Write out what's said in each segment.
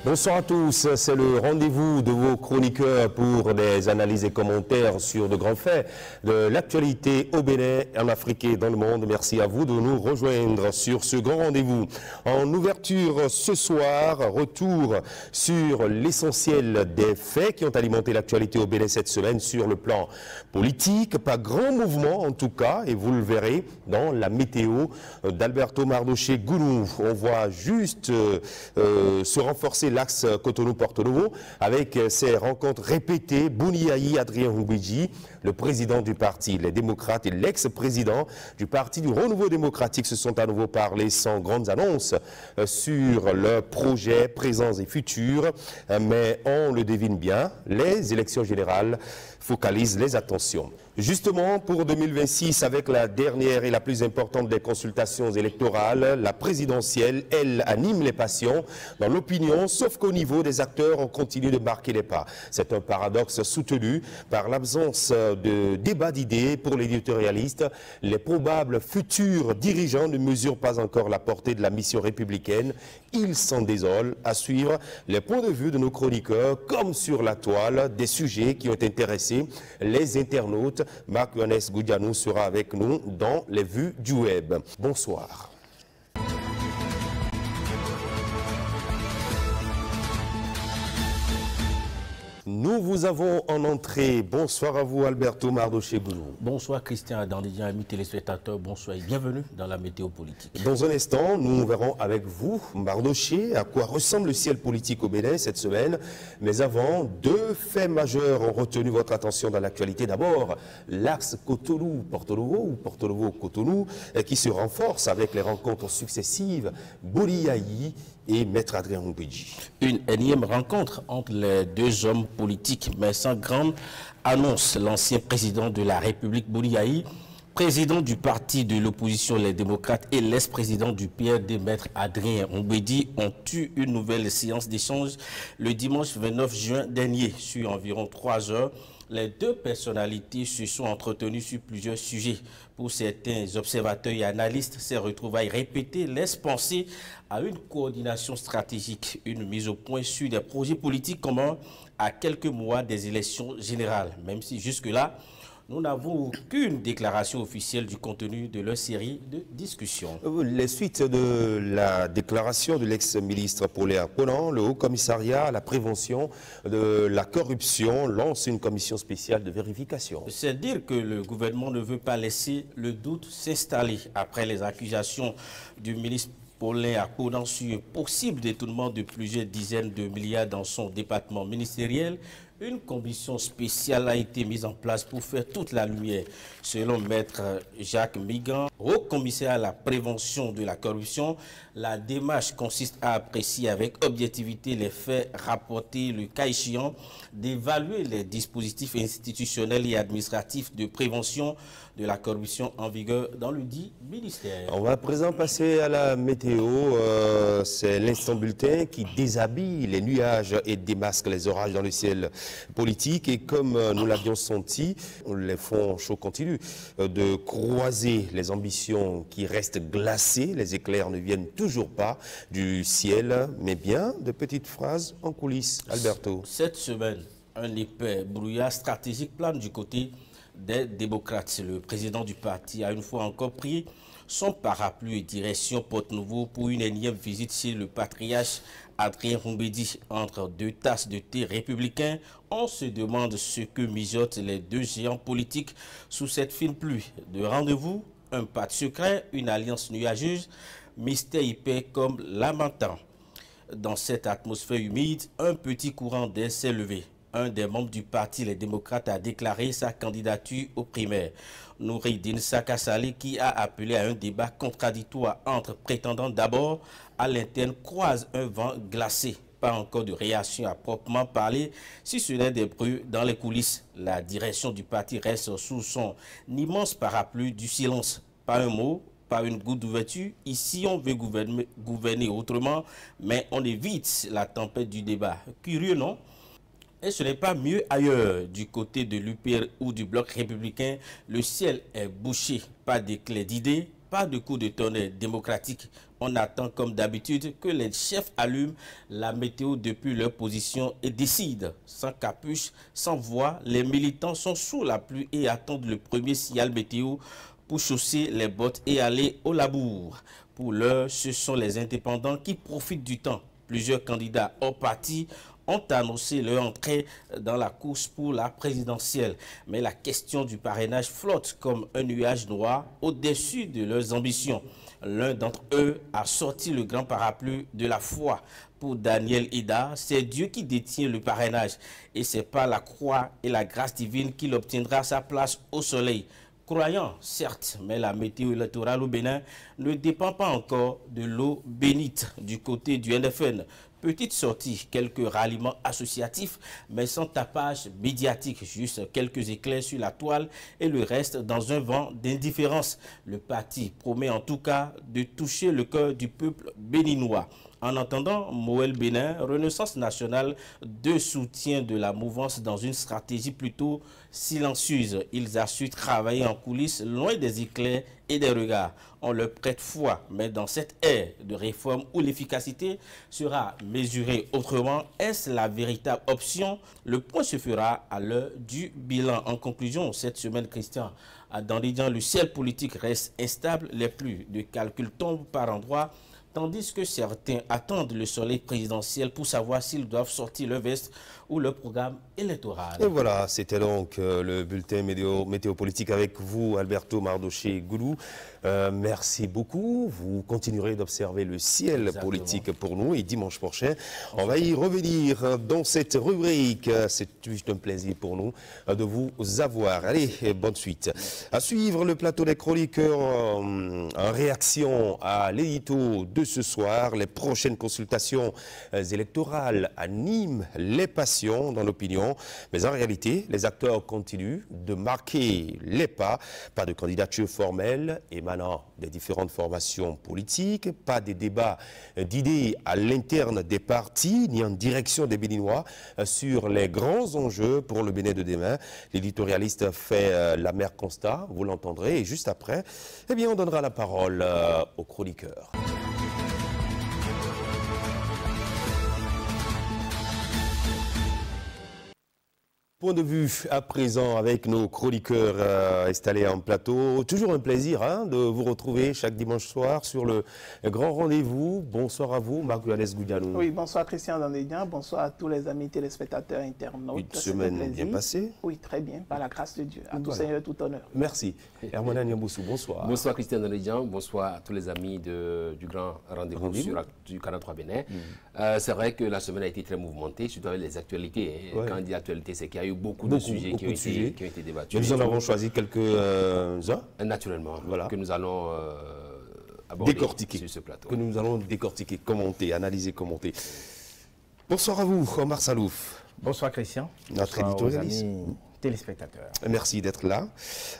Bonsoir à tous, c'est le rendez-vous de vos chroniqueurs pour des analyses et commentaires sur de grands faits de l'actualité au Bénin, en Afrique et dans le monde. Merci à vous de nous rejoindre sur ce grand rendez-vous. En ouverture ce soir, retour sur l'essentiel des faits qui ont alimenté l'actualité au Bénin cette semaine sur le plan politique. Pas grand mouvement en tout cas, et vous le verrez dans la météo d'Alberto Mardoché Gounou. On voit juste se renforcer l'axe Cotonou-Porto Novo avec ses rencontres répétées. Bouniaï, Adrien Houbidji, le président du parti Les Démocrates et l'ex-président du parti du Renouveau démocratique se sont à nouveau parlé sans grandes annonces sur leurs projets présents et futurs. Mais on le devine bien, les élections générales focalisent les attentions. Justement, pour 2026, avec la dernière et la plus importante des consultations électorales, la présidentielle, elle, anime les passions dans l'opinion, sauf qu'au niveau des acteurs, on continue de marquer les pas. C'est un paradoxe soutenu par l'absence de débat d'idées pour les éditorialistes. Les probables futurs dirigeants ne mesurent pas encore la portée de la mission républicaine. Ils s'en désolent. À suivre les points de vue de nos chroniqueurs, comme sur la toile, des sujets qui ont intéressé les internautes. Marc-Yohannes Goudianou sera avec nous dans les vues du web. Bonsoir. Nous vous avons en entrée. Bonsoir à vous, Alberto Mardoché Gounou. Bonsoir, Christian Adandédian, amis téléspectateurs. Bonsoir et bienvenue dans la météo politique. Dans un instant, nous verrons avec vous, Mardoché, à quoi ressemble le ciel politique au Bénin cette semaine. Mais avant, deux faits majeurs ont retenu votre attention dans l'actualité. D'abord, l'axe Cotonou-Porto Novo ou Porto Novo-Cotonou qui se renforce avec les rencontres successives Bouniaï et Maître Adrien Houbidji. Une énième rencontre entre les deux hommes politiques, mais sans grande annonce. L'ancien président de la République, Bouniaï, président du parti de l'opposition Les Démocrates et l'ex-président du PRD, Maître Adrien Houbidji, ont eu une nouvelle séance d'échange le dimanche 29 juin dernier. Sur environ 3 heures, les deux personnalités se sont entretenues sur plusieurs sujets. Pour certains observateurs et analystes, ces retrouvailles répétées laissent penser à une coordination stratégique, une mise au point sur des projets politiques communs à quelques mois des élections générales, même si jusque-là, nous n'avons aucune déclaration officielle du contenu de leur série de discussions. Les suites de la déclaration de l'ex-ministre Paulin Aponan, le Haut-Commissariat à la prévention de la corruption lance une commission spéciale de vérification. C'est dire que le gouvernement ne veut pas laisser le doute s'installer après les accusations du ministre Paulin Aponan sur un possible détournement de plusieurs dizaines de milliards dans son département ministériel. Une commission spéciale a été mise en place pour faire toute la lumière. Selon Maître Jacques Migan, haut-commissaire à la prévention de la corruption, la démarche consiste à apprécier avec objectivité les faits rapportés, le cas échéant, d'évaluer les dispositifs institutionnels et administratifs de prévention de la corruption en vigueur dans le dit ministère. On va à présent passer à la météo. C'est l'instant bulletin qui déshabille les nuages et démasque les orages dans le ciel politique. Et comme nous l'avions senti, les fonds chauds continuent de croiser les ambitions qui restent glacées. Les éclairs ne viennent toujours pas du ciel, mais bien de petites phrases en coulisses. Alberto. Cette semaine, un épais brouillard stratégique plane du côté des démocrates. Le président du parti a une fois encore pris son parapluie et direction Porto Novo pour une énième visite chez le patriarche Adrien Houbidji. Entre deux tasses de thé républicain, on se demande ce que mijotent les deux géants politiques sous cette fine pluie. De rendez-vous, un pacte secret, une alliance nuageuse, mystère épais comme lamentant. Dans cette atmosphère humide, un petit courant d'air s'est levé. Un des membres du parti Les Démocrates a déclaré sa candidature aux primaires. Noureddine Sakassali, qui a appelé à un débat contradictoire entre prétendants d'abord à l'interne, croise un vent glacé. Pas encore de réaction à proprement parler, si ce n'est des bruits dans les coulisses. La direction du parti reste sous son immense parapluie du silence. Pas un mot, pas une goutte d'ouverture. Ici, on veut gouverner autrement, mais on évite la tempête du débat. Curieux, non? Et ce n'est pas mieux ailleurs. Du côté de l'UPR ou du bloc républicain, le ciel est bouché. Pas d'éclat d'idées, pas de coup de tonnerre démocratique. On attend comme d'habitude que les chefs allument la météo depuis leur position et décident. Sans capuche, sans voix, les militants sont sous la pluie et attendent le premier signal météo pour chausser les bottes et aller au labour. Pour l'heure, ce sont les indépendants qui profitent du temps. Plusieurs candidats hors parti ont annoncé leur entrée dans la course pour la présidentielle. Mais la question du parrainage flotte comme un nuage noir au-dessus de leurs ambitions. L'un d'entre eux a sorti le grand parapluie de la foi. Pour Daniel Ida, c'est Dieu qui détient le parrainage. Et c'est par la croix et la grâce divine qu'il obtiendra sa place au soleil. Croyant, certes, mais la météo électorale au Bénin ne dépend pas encore de l'eau bénite du côté du NFN. Petite sortie, quelques ralliements associatifs, mais sans tapage médiatique, juste quelques éclairs sur la toile et le reste dans un vent d'indifférence. Le parti promet en tout cas de toucher le cœur du peuple béninois. En attendant, Moël Bénin, Renaissance nationale, de soutien de la mouvance dans une stratégie plutôt silencieuse. Ils assurent travailler en coulisses, loin des éclairs et des regards. On leur prête foi, mais dans cette ère de réforme où l'efficacité sera mesurée autrement, est-ce la véritable option? Le point se fera à l'heure du bilan. En conclusion, cette semaine, Christian, dans Abidjan, le ciel politique reste instable, les pluies de calcul tombent par endroits, tandis que certains attendent le soleil présidentiel pour savoir s'ils doivent sortir leur veste ou le programme électoral. Et voilà, c'était donc le bulletin météo politique avec vous, Alberto Mardoché-Goulou. Merci beaucoup. Vous continuerez d'observer le ciel politique pour nous et dimanche prochain, on va y revenir dans cette rubrique. C'est juste un plaisir pour nous de vous avoir. Allez, bonne suite. À suivre le plateau des chroniqueurs en réaction à l'édito de ce soir. Les prochaines consultations électorales animent les passions dans l'opinion, mais en réalité, les acteurs continuent de marquer les pas. Pas de candidature formelle émanant des différentes formations politiques, pas de débats d'idées à l'interne des partis, ni en direction des Béninois sur les grands enjeux pour le Bénin de demain. L'éditorialiste fait l'amer constat, vous l'entendrez, et juste après, eh bien, on donnera la parole aux chroniqueurs. Point de vue à présent avec nos chroniqueurs installés en plateau. Toujours un plaisir de vous retrouver chaque dimanche soir sur le grand rendez-vous. Bonsoir à vous, Marc-Johannes Goudianou. Oui, bonsoir Christian Dandédian, bonsoir à tous les amis téléspectateurs internautes. Une semaine bien passée? Oui, très bien, par la grâce de Dieu. À tout Seigneur, tout honneur. Merci. Hermana Niamboussou, bonsoir. Bonsoir Christian Dandédian, bonsoir à tous les amis du grand rendez-vous du Canal 3 Bénin. C'est vrai que la semaine a été très mouvementée, surtout avec les actualités. Quand on dit actualité, c'est qu'il y a eu beaucoup de sujets qui ont été débattus. Nous en avons choisi quelques-uns. Naturellement, voilà. Que nous allons aborder décortiquer sur ce plateau. Que nous allons décortiquer, commenter, analyser, commenter. Bonsoir à vous, Omar Salouf. Bonsoir Christian. Notre éditorialiste. Téléspectateurs. Merci d'être là.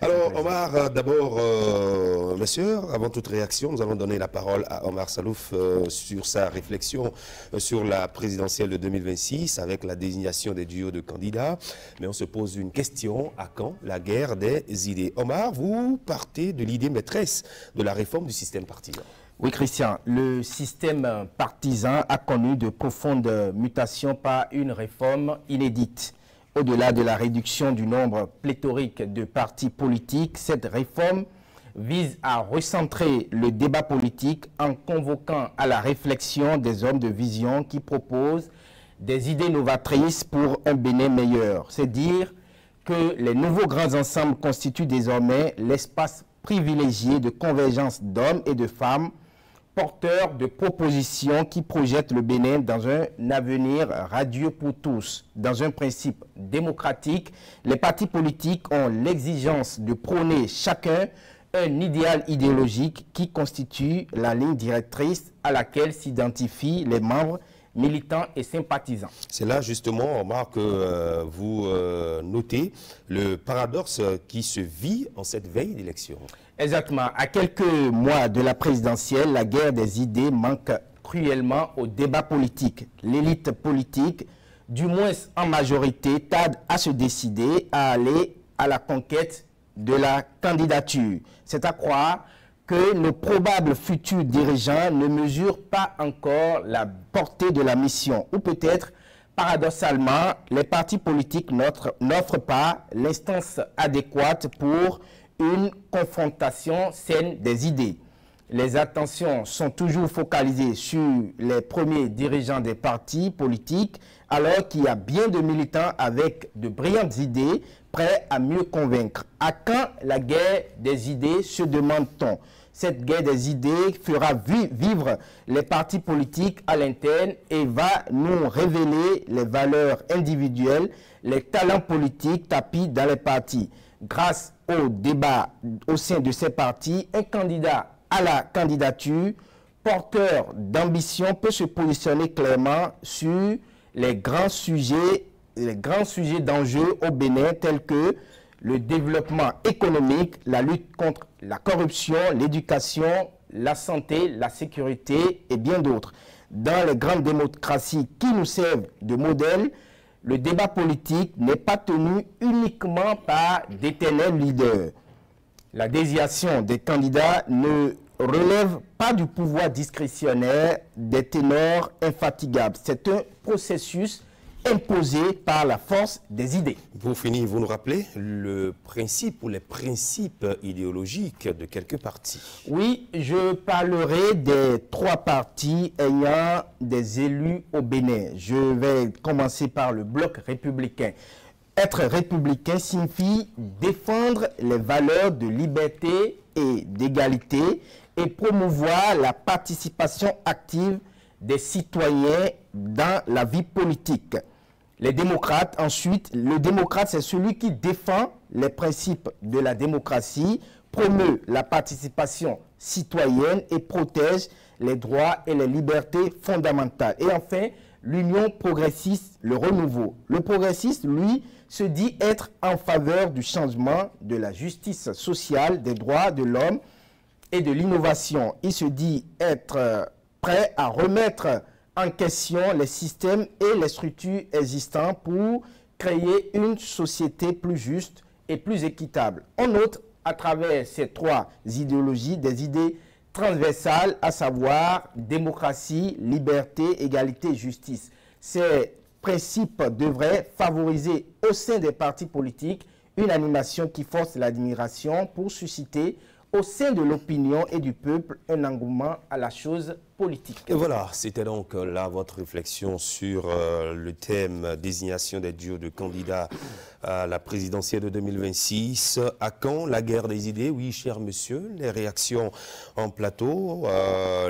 Alors, Omar, d'abord, messieurs, avant toute réaction, nous allons donner la parole à Omar Salouf sur sa réflexion sur la présidentielle de 2026 avec la désignation des duos de candidats. Mais on se pose une question, à quand la guerre des idées? Omar, vous partez de l'idée maîtresse de la réforme du système partisan. Oui, Christian, le système partisan a connu de profondes mutations par une réforme inédite. Au-delà de la réduction du nombre pléthorique de partis politiques, cette réforme vise à recentrer le débat politique en convoquant à la réflexion des hommes de vision qui proposent des idées novatrices pour un Bénin meilleur. C'est dire que les nouveaux grands ensembles constituent désormais l'espace privilégié de convergence d'hommes et de femmes porteurs de propositions qui projettent le Bénin dans un avenir radieux pour tous. Dans un principe démocratique, les partis politiques ont l'exigence de prôner chacun un idéal idéologique qui constitue la ligne directrice à laquelle s'identifient les membres militants et sympathisants. C'est là justement, Omar, que vous notez le paradoxe qui se vit en cette veille d'élection. Exactement. À quelques mois de la présidentielle, la guerre des idées manque cruellement au débat politique. L'élite politique, du moins en majorité, tarde à se décider à aller à la conquête de la candidature. C'est à croire que nos probables futurs dirigeants ne mesurent pas encore la portée de la mission. Ou peut-être, paradoxalement, les partis politiques n'offrent pas l'instance adéquate pour une confrontation saine des idées. Les attentions sont toujours focalisées sur les premiers dirigeants des partis politiques, alors qu'il y a bien de militants avec de brillantes idées, prêts à mieux convaincre. À quand la guerre des idées, se demande-t-on? Cette guerre des idées fera vivre les partis politiques à l'interne et va nous révéler les valeurs individuelles, les talents politiques tapis dans les partis. Grâce au débat au sein de ces partis, un candidat à la candidature, porteur d'ambition, peut se positionner clairement sur les grands sujets d'enjeu au Bénin, tels que le développement économique, la lutte contre la corruption, l'éducation, la santé, la sécurité et bien d'autres. Dans les grandes démocraties qui nous servent de modèle, le débat politique n'est pas tenu uniquement par d'éternels leaders. La désignation des candidats ne relève pas du pouvoir discrétionnaire des ténors infatigables. C'est un processus imposé par la force des idées. Pour finir, vous nous rappelez le principe ou les principes idéologiques de quelques partis? Oui, je parlerai des 3 partis ayant des élus au Bénin. Je vais commencer par le bloc républicain. Être républicain signifie défendre les valeurs de liberté et d'égalité et promouvoir la participation active des citoyens dans la vie politique. Les démocrates, ensuite, le démocrate, c'est celui qui défend les principes de la démocratie, promeut la participation citoyenne et protège les droits et les libertés fondamentales. Et enfin, l'Union progressiste, le renouveau. Le progressiste, lui, se dit être en faveur du changement, de la justice sociale, des droits de l'homme et de l'innovation. Il se dit être prêt à remettre en question les systèmes et les structures existants pour créer une société plus juste et plus équitable. On note à travers ces 3 idéologies des idées transversales, à savoir démocratie, liberté, égalité, justice. Ces principes devraient favoriser au sein des partis politiques une animation qui force l'admiration pour susciter au sein de l'opinion et du peuple un engouement à la chose politique. Et voilà, c'était donc là votre réflexion sur le thème désignation des duos de candidats à la présidentielle de 2026. À quand la guerre des idées? Oui, cher monsieur, les réactions en plateau,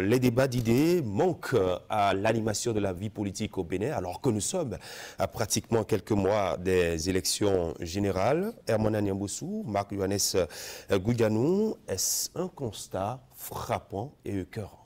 les débats d'idées manquent à l'animation de la vie politique au Bénin, alors que nous sommes à pratiquement quelques mois des élections générales. Hermana Niamboussou, Marc Johannes Goudianou, est-ce un constat frappant et écœurant?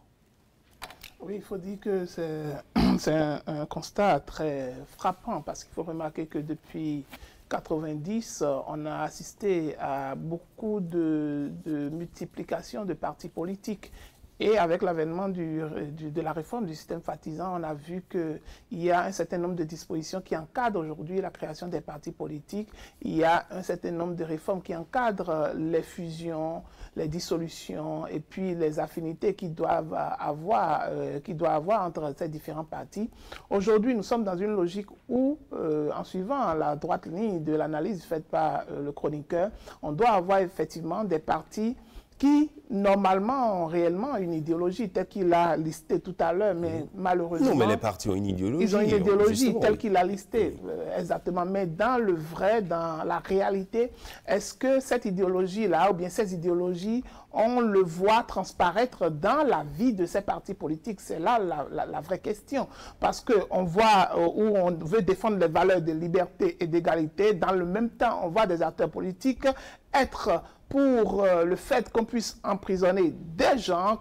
Oui, il faut dire que c'est un constat très frappant parce qu'il faut remarquer que depuis 1990, on a assisté à beaucoup de multiplication de partis politiques. Et avec l'avènement de la réforme du système partisan, on a vu qu'il y a un certain nombre de dispositions qui encadrent aujourd'hui la création des partis politiques. Il y a un certain nombre de réformes qui encadrent les fusions, les dissolutions et puis les affinités qu'il doit avoir entre ces différents partis. Aujourd'hui, nous sommes dans une logique où, en suivant la droite ligne de l'analyse faite par le chroniqueur, on doit avoir effectivement des partis qui, normalement, ont réellement une idéologie telle qu'il a listé tout à l'heure, mais malheureusement... Non, mais les partis ont une idéologie. Ils ont une idéologie telle qu'il a listée, exactement. Mais dans le vrai, dans la réalité, est-ce que cette idéologie-là, ou bien ces idéologies, on le voit transparaître dans la vie de ces partis politiques? C'est là la vraie question. Parce qu'on voit où on veut défendre les valeurs de liberté et d'égalité, dans le même temps, on voit des acteurs politiques être pour le fait qu'on puisse emprisonner des gens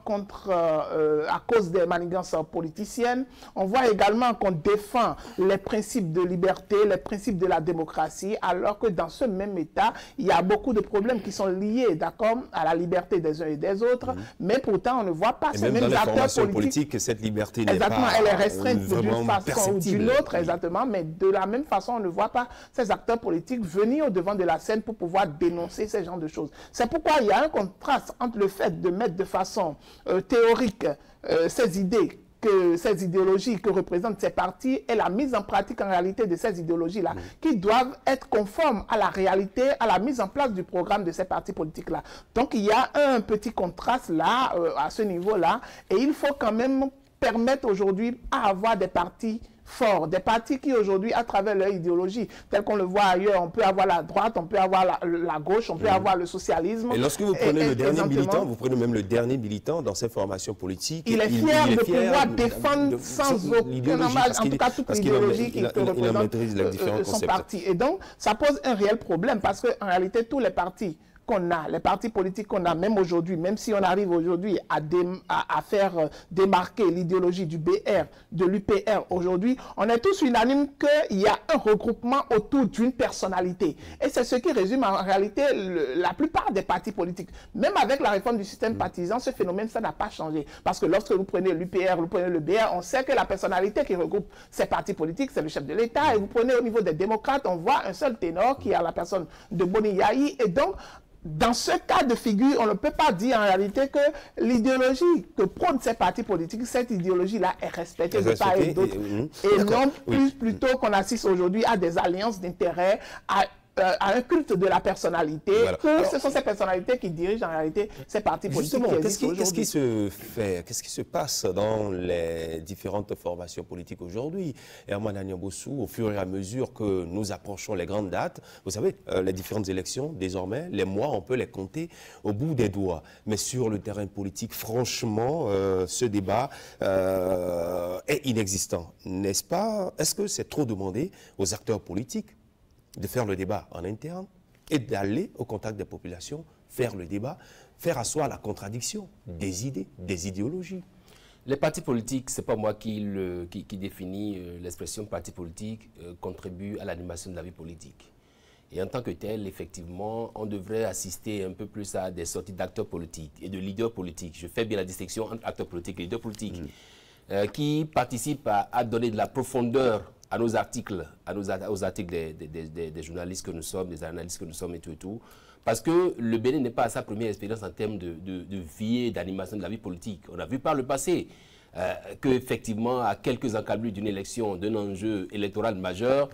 à cause des manigances politiciennes. On voit également qu'on défend les principes de liberté, les principes de la démocratie, alors que dans ce même État, il y a beaucoup de problèmes qui sont liés, d'accord, à la liberté des uns et des autres, mais pourtant on ne voit pas ces mêmes acteurs politiques. Cette liberté n'est exactement, pas elle est restreinte d'une façon ou d'une autre, oui. exactement, mais de la même façon, on ne voit pas ces acteurs politiques venir au devant de la scène pour pouvoir dénoncer ces genres de choses. C'est pourquoi il y a un contraste entre le fait de mettre de façon théorique ces idées, ces idéologies que représentent ces partis et la mise en pratique en réalité de ces idéologies-là, qui doivent être conformes à la réalité, à la mise en place du programme de ces partis politiques-là. Donc il y a un petit contraste là, à ce niveau-là, et il faut quand même permettre aujourd'hui à avoir des partis forts, des partis qui aujourd'hui, à travers leur idéologie, tel qu'on le voit ailleurs, on peut avoir la droite, on peut avoir la gauche, on peut avoir le socialisme. Et lorsque vous prenez le dernier militant, vous prenez même le dernier militant dans ces formations politiques, il est fier de pouvoir défendre sans aucun dommage, en tout cas toute l'idéologie qui représente son parti. Et donc, ça pose un réel problème parce qu'en réalité, tous les partis qu'on a, les partis politiques qu'on a, même aujourd'hui, même si on arrive aujourd'hui à faire démarquer l'idéologie du BR, de l'UPR aujourd'hui, on est tous unanimes qu'il y a un regroupement autour d'une personnalité. Et c'est ce qui résume en réalité la plupart des partis politiques. Même avec la réforme du système partisan, ce phénomène, ça n'a pas changé. Parce que lorsque vous prenez l'UPR, vous prenez le BR, on sait que la personnalité qui regroupe ces partis politiques, c'est le chef de l'État. Et vous prenez au niveau des démocrates, on voit un seul ténor qui est la personne de Boni Yayi. Et donc, dans ce cas de figure, on ne peut pas dire en réalité que l'idéologie que prônent ces partis politiques, cette idéologie-là est respectée de part et d'autre. Et non plutôt qu'on assiste aujourd'hui à des alliances d'intérêts, à un culte de la personnalité. Voilà. Alors, ce sont ces personnalités qui dirigent en réalité ces partis politiques. Justement, qu'est-ce qui se fait, qu'est-ce qui se passe dans les différentes formations politiques aujourd'hui? Herman Agnan-Bossou, au fur et à mesure que nous approchons les grandes dates, vous savez, les différentes élections, désormais, les mois, on peut les compter au bout des doigts. Mais sur le terrain politique, franchement, ce débat est inexistant, n'est-ce pas? Est-ce que c'est trop demandé aux acteurs politiques de faire le débat en interne et d'aller au contact des populations, faire le débat, faire asseoir la contradiction des idées, des idéologies? Les partis politiques, ce n'est pas moi qui définit l'expression parti politique, contribue à l'animation de la vie politique. Et en tant que tel, effectivement, on devrait assister un peu plus à des sorties d'acteurs politiques et de leaders politiques. Je fais bien la distinction entre acteurs politiques et leaders politiques qui participent à donner de la profondeur à nos articles, aux articles des journalistes que nous sommes, des analystes que nous sommes et tout, parce que le Bénin n'est pas à sa première expérience en termes de vie et d'animation de la vie politique. On a vu par le passé qu'effectivement, à quelques encablures d'une élection, d'un enjeu électoral majeur,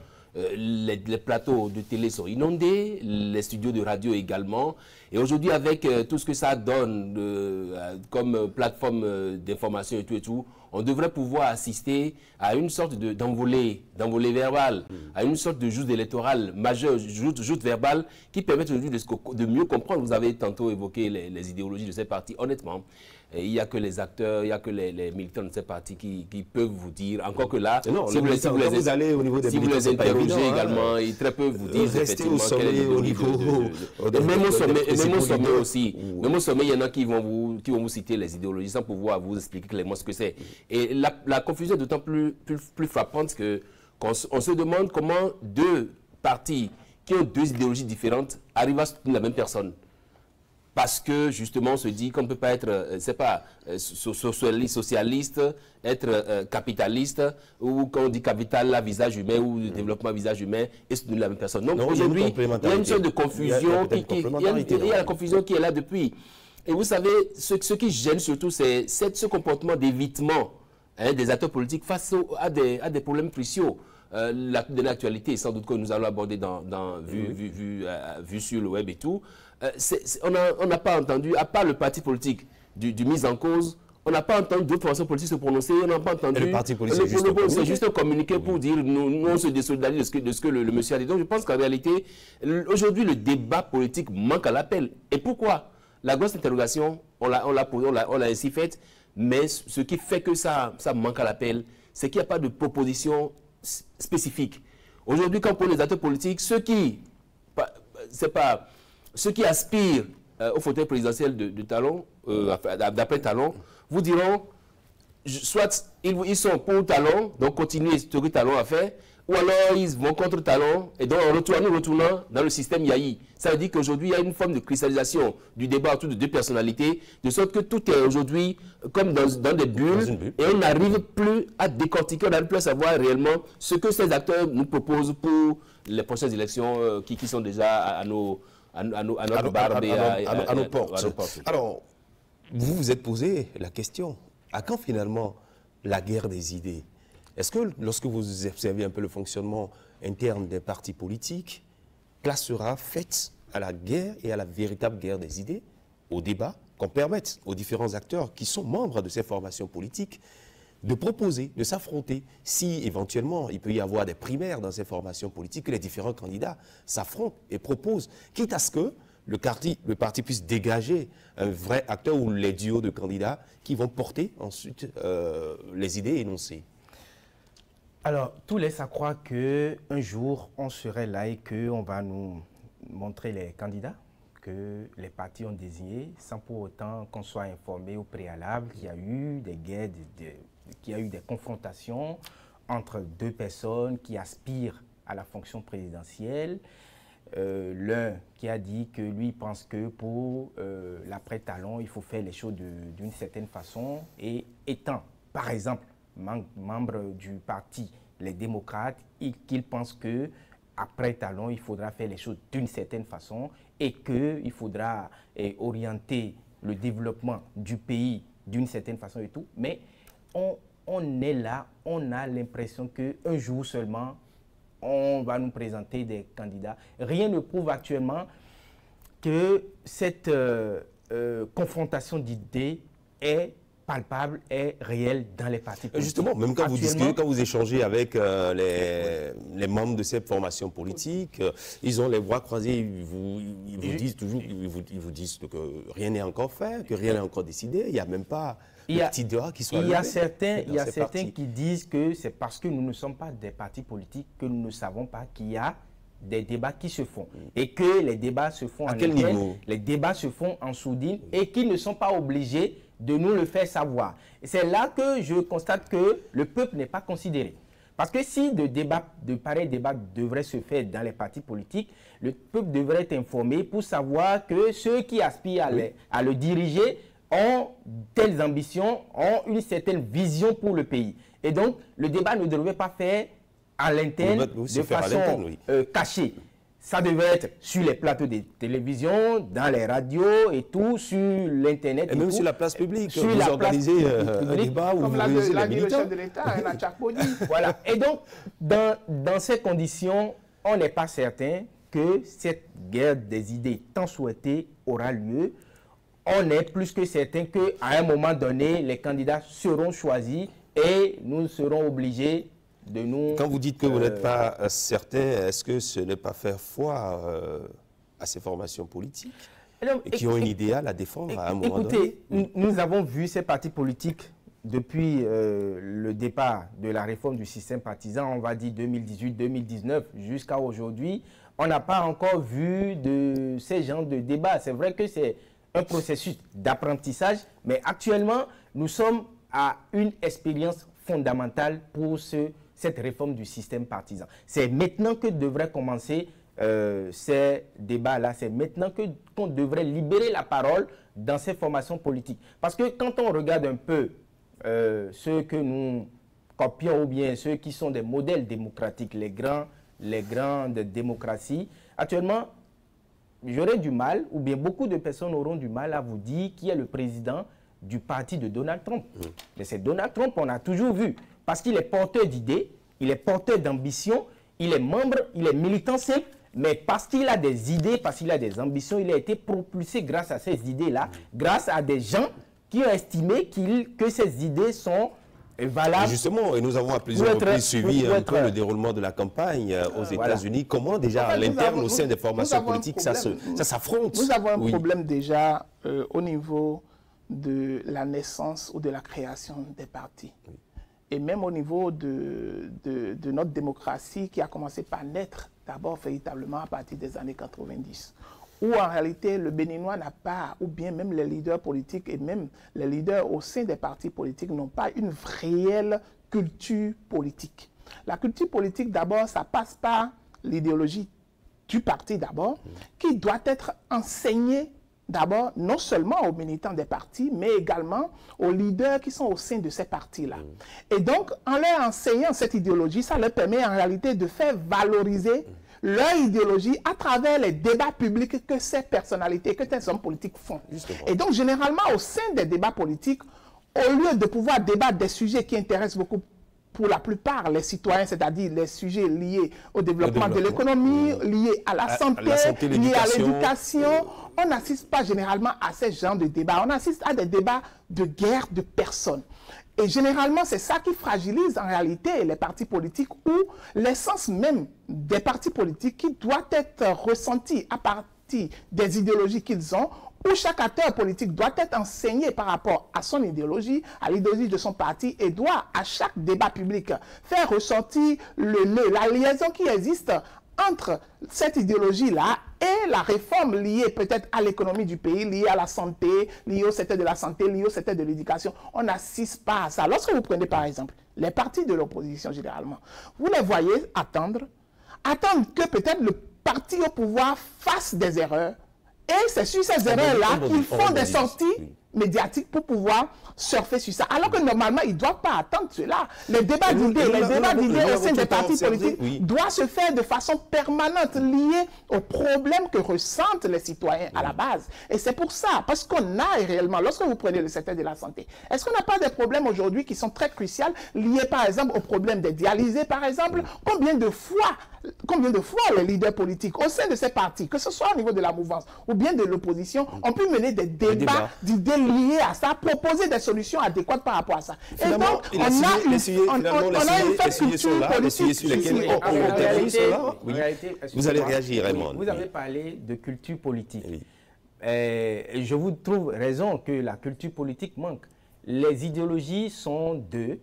les plateaux de télé sont inondés, les studios de radio également. Et aujourd'hui, avec tout ce que ça donne comme plateforme d'information et tout, on devrait pouvoir assister à une sorte d'envolée verbale, à une sorte de joute électorale majeure, joute verbale, qui permet aujourd'hui de mieux comprendre. Vous avez tantôt évoqué les idéologies de ces partis. Honnêtement, il n'y a que les acteurs, il n'y a que les militants de ces partis qui peuvent vous dire, encore que là, non, si vous allez au niveau des militants, vous les interrogez également, ils très peu vous disent effectivement quel est le niveau même au sommet aussi. Même au sommet, il y en a qui vont vous citer les idéologies sans pouvoir vous expliquer clairement ce que c'est. Et la confusion est d'autant plus frappante qu'on se demande comment deux partis qui ont deux idéologies différentes arrivent à soutenir la même personne. Parce que, justement, on se dit qu'on ne peut pas être, c'est pas, socialiste, être capitaliste, ou quand on dit capital à visage humain, ou développement à visage humain, et soutenir la même personne. Donc, aujourd'hui, il y a une sorte de confusion, il y a la confusion qui est là depuis. Et vous savez, ce qui gêne surtout, c'est ce comportement d'évitement des acteurs politiques face à des problèmes cruciaux. De l'actualité, sans doute que nous allons aborder vu sur le web et tout. On n'a pas entendu, à part le parti politique du mise en cause, on n'a pas entendu d'autres formations politiques se prononcer, on n'a pas entendu... Et le parti politique, c'est juste un communiqué pour dire, nous on se désolidarise de ce que le monsieur a dit. Donc je pense qu'en réalité, aujourd'hui, le débat politique manque à l'appel. Et pourquoi? La grosse interrogation, on l'a ainsi faite, mais ce qui fait que ça manque à l'appel, c'est qu'il n'y a pas de proposition spécifique. Aujourd'hui, quand on prend les acteurs politiques, ceux qui aspirent au fauteuil présidentiel de Talon, d'après Talon, vous diront, soit ils sont pour Talon, donc continuer ce que Talon a fait, ou alors ils vont contre Talon, et donc en retournant dans le système Yayi. Ça veut dire qu'aujourd'hui, il y a une forme de cristallisation du débat autour de deux personnalités, de sorte que tout est aujourd'hui comme dans des bulles, et on n'arrive plus à décortiquer, on n'arrive plus à savoir réellement ce que ces acteurs nous proposent pour les prochaines élections qui sont déjà notre barbe et à nos portes. Alors, vous vous êtes posé la question, à quand finalement la guerre des idées? Est-ce que lorsque vous observez un peu le fonctionnement interne des partis politiques, place sera faite à la guerre et à la véritable guerre des idées, au débat, qu'on permette aux différents acteurs qui sont membres de ces formations politiques de proposer, de s'affronter, si éventuellement il peut y avoir des primaires dans ces formations politiques, que les différents candidats s'affrontent et proposent, quitte à ce que le parti puisse dégager un vrai acteur ou les duos de candidats qui vont porter ensuite les idées énoncées. Alors, tout laisse à croire qu'un jour, on serait là et qu'on va nous montrer les candidats que les partis ont désignés, sans pour autant qu'on soit informé au préalable qu'il y a eu des guerres, qu'il y a eu des confrontations entre deux personnes qui aspirent à la fonction présidentielle. L'un qui a dit que lui pense que pour l'après-talon, il faut faire les choses d'une certaine façon, et étant, par exemple, membre du parti Les Démocrates, qu'il pense que après talon, il faudra faire les choses d'une certaine façon et qu'il faudra orienter le développement du pays d'une certaine façon et tout. Mais on est là, on a l'impression qu'un jour seulement, on va nous présenter des candidats. Rien ne prouve actuellement que cette confrontation d'idées est palpable et réelle dans les partis politiques. Justement, même quand vous discutez, quand vous échangez avec les membres de ces formations politiques, ils ont les bras croisés, ils vous disent toujours, ils vous disent que rien n'est encore fait, que rien n'est encore décidé, il n'y a même pas de petit droit qui soit levé. Il y a certains qui disent que c'est parce que nous ne sommes pas des partis politiques que nous ne savons pas qu'il y a des débats qui se font et que les débats se font à quel niveau? Les débats se font en sourdine et qu'ils ne sont pas obligés de nous le faire savoir. Et c'est là que je constate que le peuple n'est pas considéré. Parce que si de pareils débats devraient se faire dans les partis politiques, le peuple devrait être informé pour savoir que ceux qui aspirent à le diriger ont telles ambitions, ont une certaine vision pour le pays. Et donc, le débat ne devrait pas faire à l'interne, de façon cachée. Ça devait être sur les plateaux de télévision, dans les radios et tout, sur l'Internet. Et même tout. Sur la place publique, sur vous organisez un débat où vous réunissez les militants. Comme de l'État, la Tchakpodi. Voilà. Et donc, dans ces conditions, on n'est pas certain que cette guerre des idées tant souhaitée aura lieu. On est plus que certain qu'à un moment donné, les candidats seront choisis et nous serons obligés de nous... Quand vous dites que vous n'êtes pas certain, est-ce que ce n'est pas faire foi à ces formations politiques et qui ont une idéal à défendre à un moment donné? Nous avons vu ces partis politiques depuis le départ de la réforme du système partisan, on va dire 2018-2019 jusqu'à aujourd'hui. On n'a pas encore vu de ces genres de débats. C'est vrai que c'est un processus d'apprentissage, mais actuellement, nous sommes à une expérience fondamentale pour cette réforme du système partisan. C'est maintenant que devraient commencer ces débats-là. C'est maintenant qu'on devrait libérer la parole dans ces formations politiques. Parce que quand on regarde un peu ceux que nous copions ou bien ceux qui sont des modèles démocratiques, les grandes démocraties, actuellement, j'aurais du mal, ou bien beaucoup de personnes auront du mal à vous dire qui est le président du parti de Donald Trump. Mais c'est Donald Trump, on a toujours vu. Parce qu'il est porteur d'idées, il est porteur d'ambition, il est membre, il est militant simple, mais parce qu'il a des idées, parce qu'il a des ambitions, il a été propulsé grâce à ces idées-là, grâce à des gens qui ont estimé que ces idées sont valables. Et justement, et nous avons à plusieurs reprises suivi un peu le déroulement de la campagne aux États-Unis. Comment déjà à l'interne, au sein des formations politiques, ça s'affronte? Nous avons un problème déjà au niveau de la naissance ou de la création des partis. Et même au niveau de notre démocratie qui a commencé par naître d'abord véritablement à partir des années 90, où en réalité le Béninois n'a pas, ou bien même les leaders politiques et même les leaders au sein des partis politiques n'ont pas une réelle culture politique. La culture politique d'abord, ça passe par l'idéologie du parti d'abord, qui doit être enseignée d'abord, non seulement aux militants des partis, mais également aux leaders qui sont au sein de ces partis-là. Et donc, en leur enseignant cette idéologie, ça leur permet en réalité de faire valoriser leur idéologie à travers les débats publics que ces personnalités, que ces hommes politiques font. Justement. Et donc, généralement, au sein des débats politiques, au lieu de pouvoir débattre des sujets qui intéressent beaucoup, pour la plupart, les citoyens, c'est-à-dire les sujets liés au développement de l'économie, liés à la santé, liés à l'éducation, on n'assiste pas généralement à ces genres de débats. On assiste à des débats de guerre de personnes. Et généralement, c'est ça qui fragilise en réalité les partis politiques, ou l'essence même des partis politiques qui doit être ressentie à partir des idéologies qu'ils ont, où chaque acteur politique doit être enseigné par rapport à son idéologie, à l'idéologie de son parti, et doit, à chaque débat public, faire ressortir la liaison qui existe entre cette idéologie-là et la réforme liée peut-être à l'économie du pays, liée à la santé, liée au secteur de la santé, liée au secteur de l'éducation. On n'assiste pas à ça. Lorsque vous prenez par exemple les partis de l'opposition généralement, vous les voyez attendre que peut-être le parti au pouvoir fasse des erreurs. Et c'est sur ces erreurs-là qu'ils font des sorties médiatiques pour pouvoir surfer sur ça. Alors que normalement, ils ne doivent pas attendre cela. Les débats d'idées au sein des partis politiques doivent se faire de façon permanente, liée aux problèmes que ressentent les citoyens à la base. Et c'est pour ça, parce qu'on a réellement, lorsque vous prenez le secteur de la santé, est-ce qu'on n'a pas des problèmes aujourd'hui qui sont très cruciaux, liés par exemple au problème des dialysés, par exemple? Combien de fois les leaders politiques au sein de ces partis, que ce soit au niveau de la mouvance ou bien de l'opposition, ont pu mener des débats d'idées liées à ça, proposer des solutions adéquates par rapport à ça. Et donc, on a une faible culture politique sur lesquels vous allez réagir, Raymond. Vous avez parlé de culture politique. Je vous trouve raison que la culture politique manque. Les idéologies sont deux.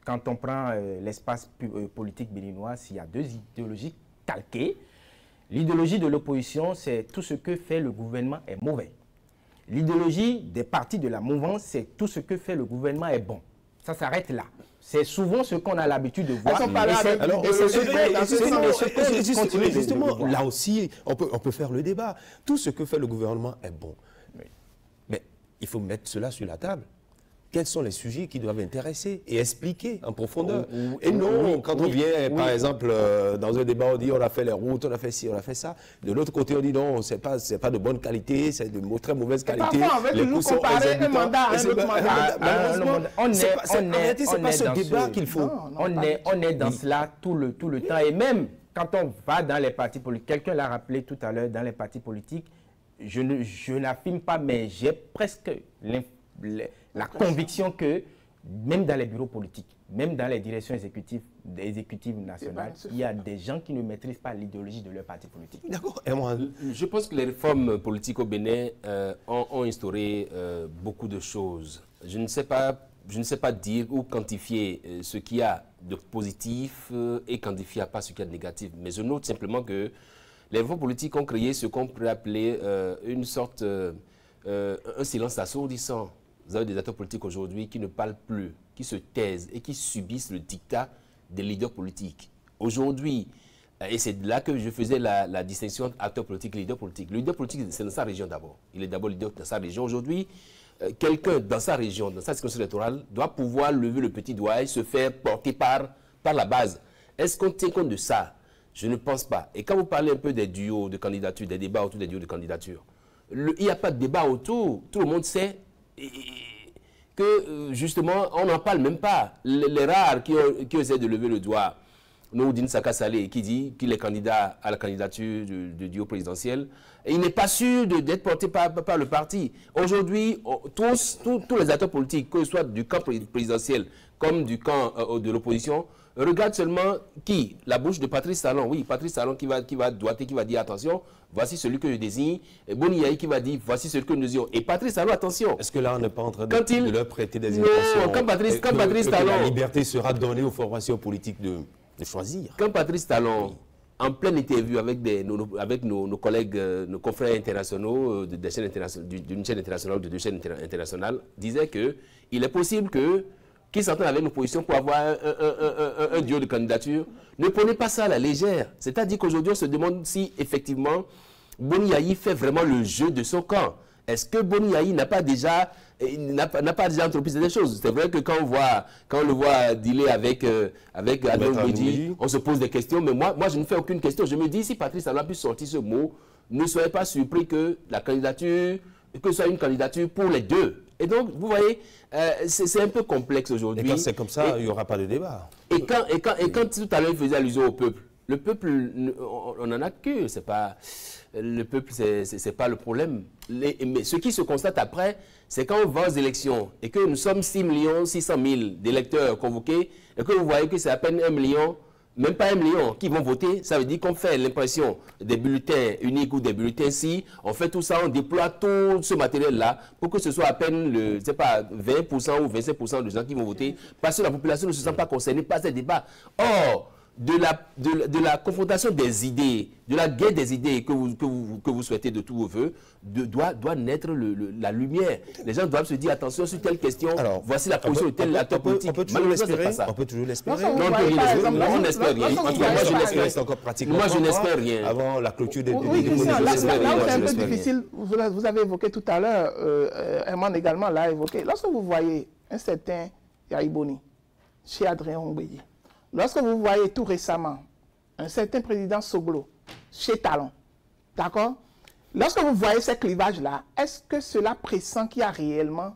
Quand on prend l'espace politique béninois, il y a deux idéologies calquées. L'idéologie de l'opposition, c'est tout ce que fait le gouvernement est mauvais. L'idéologie des partis de la mouvance, c'est tout ce que fait le gouvernement est bon. Ça s'arrête là. C'est souvent ce qu'on a l'habitude de voir. Justement, là aussi, on peut faire le débat. Tout ce que fait le gouvernement est bon. Mais il faut mettre cela sur la table. Quels sont les sujets qui doivent intéresser et expliquer en profondeur. Et non, quand on vient, par exemple, dans un débat, on dit on a fait les routes, on a fait ci, on a fait ça. De l'autre côté, on dit non, c'est pas de bonne qualité, c'est de très mauvaise qualité. Parfois, on veut toujours comparer un mandat à un autre mandat. Malheureusement, c'est pas ce débat qu'il faut. On est dans cela tout le temps. Et même quand on va dans les partis politiques, quelqu'un l'a rappelé tout à l'heure, dans les partis politiques, je n'affirme pas, mais j'ai presque la conviction que même dans les bureaux politiques, même dans les directions exécutives nationales, il y a des gens qui ne maîtrisent pas l'idéologie de leur parti politique. D'accord. Je pense que les réformes politiques au Bénin ont instauré beaucoup de choses. Je ne sais pas dire ou quantifier ce qu'il y a de positif et quantifier pas ce qu'il y a de négatif. Mais je note simplement que les réformes politiques ont créé ce qu'on pourrait appeler une sorte, un silence assourdissant. Vous avez des acteurs politiques aujourd'hui qui ne parlent plus, qui se taisent et qui subissent le diktat des leaders politiques. Aujourd'hui, et c'est là que je faisais la distinction entre acteurs politiques et leaders politiques. Le leader politique, c'est dans sa région d'abord. Il est d'abord leader dans sa région. Aujourd'hui, quelqu'un dans sa région, dans sa circonscription électorale, doit pouvoir lever le petit doigt et se faire porter par la base. Est-ce qu'on tient compte de ça? Je ne pense pas. Et quand vous parlez un peu des duos de candidature, des débats autour des duos de candidature, il n'y a pas de débat autour. Tout le monde sait que justement, on n'en parle même pas. Les rares qui essaient de lever le doigt, Nouroudine Saka Saleh, qui dit qu'il est candidat à la candidature du duo présidentiel, et il n'est pas sûr d'être porté par le parti. Aujourd'hui, tous les acteurs politiques, que ce soit du camp présidentiel comme du camp de l'opposition, regardent seulement qui? La bouche de Patrice Talon. Oui, Patrice Talon qui va doiter, qui va dire attention, voici celui que je désigne. Et Boni Yahi qui va dire voici celui que nous disons. Et Patrice Talon, attention. Est-ce que là, on n'est pas en train de leur prêter des intentions? Non, quand Patrice Talon. La liberté sera donnée aux formations politiques de choisir. Quand Patrice Talon, en pleine interview avec nos collègues, nos confrères internationaux d'une chaîne internationale ou de deux chaînes internationales, disait qu'il est possible qu'ils s'entendent avec l'opposition pour avoir un duo de candidature. Ne prenez pas ça à la légère. C'est-à-dire qu'aujourd'hui, on se demande si, effectivement, Boni Yahi fait vraiment le jeu de son camp. est-ce que Boni Yayi n'a pas déjà entrepris des choses? C'est vrai que quand on le voit dealer avec Adrien Oumbédi, on se pose des questions, mais moi je ne fais aucune question. Je me dis, si Patrice Talon a pu sortir ce mot, ne soyez pas surpris que ce soit une candidature pour les deux. Et donc, vous voyez, c'est un peu complexe aujourd'hui. Et quand c'est comme ça, il n'y aura pas de débat. Et quand tout à l'heure, il faisait allusion au peuple, le peuple, on n'en a que, c'est pas... Le peuple, c'est pas le problème. Mais ce qui se constate après, c'est quand on va aux élections et que nous sommes 6 600 000 d'électeurs convoqués et que vous voyez que c'est à peine 1 million, même pas 1 million qui vont voter, ça veut dire qu'on fait l'impression des bulletins uniques ou des bulletins si, on fait tout ça, on déploie tout ce matériel-là pour que ce soit à peine, 20% ou 25% de gens qui vont voter parce que la population ne se sent pas concernée par ces débats. Or, de la confrontation des idées, de la guerre des idées que vous souhaitez de tous vos voeux, doit naître la lumière. Les gens doivent se dire, attention, sur telle question, alors, voici la position de tel acteur politique. On peut toujours l'espérer. Non, on n'espère rien. Moi, je n'espère rien. Avant la clôture des là, c'est un peu difficile. Vous avez évoqué tout à l'heure, Herman également l'a évoqué. Lorsque vous voyez un certain Yayi Boni chez Adrien Oumbédi, lorsque vous voyez tout récemment un certain président Soglo chez Talon, d'accord? Lorsque vous voyez ces clivages-là, est-ce que cela pressent qu'il y a réellement,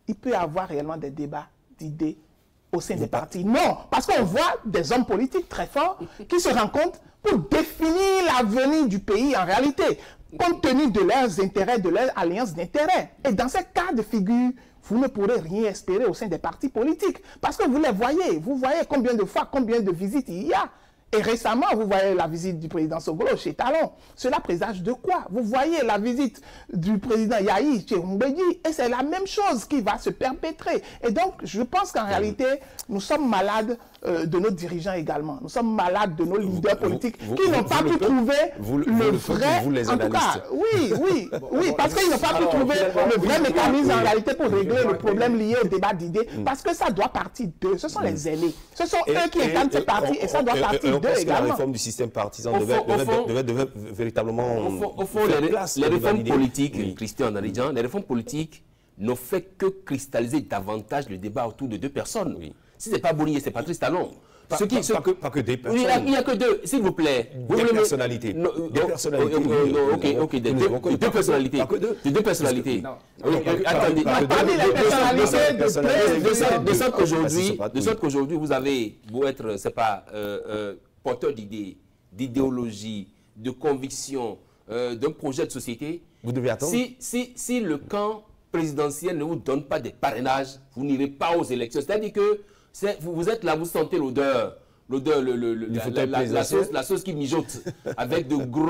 il peut y avoir réellement des débats d'idées au sein des partis? Non, parce qu'on voit des hommes politiques très forts qui se rencontrent pour définir l'avenir du pays en réalité, compte tenu de leurs intérêts, de leurs alliances d'intérêts. Et dans ces cas de figure, vous ne pourrez rien espérer au sein des partis politiques. Parce que vous les voyez. Vous voyez combien de fois, combien de visites il y a. Et récemment, vous voyez la visite du président Soglo chez Talon. Cela présage de quoi? Vous voyez la visite du président Yayi chez Oumbédi. Et c'est la même chose qui va se perpétrer. Et donc, je pense qu'en réalité, nous sommes malades de nos dirigeants également. Nous sommes malades de nos leaders politiques qui n'ont pas pu trouver le vrai... En tout cas, oui, parce qu'ils n'ont pas pu trouver le vrai mécanisme en réalité pour régler le problème lié au débat d'idées. Parce que ça doit partir d'eux. Ce sont les aînés. Ce sont eux qui incarnent ces partis et ça doit partir d'eux également. La réforme du système partisan devait véritablement... Au fond, les réformes politiques, Christian Daridjan, les réformes politiques n'ont fait que cristalliser davantage le débat autour de deux personnes. Si ce n'est pas Boni et c'est Patrice Talon. Pas que des personnes. Il n'y a que deux, s'il vous plaît. Des personnalités. Des personnalités. Ok, deux personnalités. Deux personnalités. Attendez. De sorte qu'aujourd'hui, vous avez beau être, c'est pas, porteur d'idées, d'idéologie, de conviction, d'un projet de société. Vous devez attendre. Si le camp présidentiel ne vous donne pas des parrainages, vous n'irez pas aux élections. C'est-à-dire que vous êtes là, vous sentez l'odeur, la sauce qui mijote avec de gros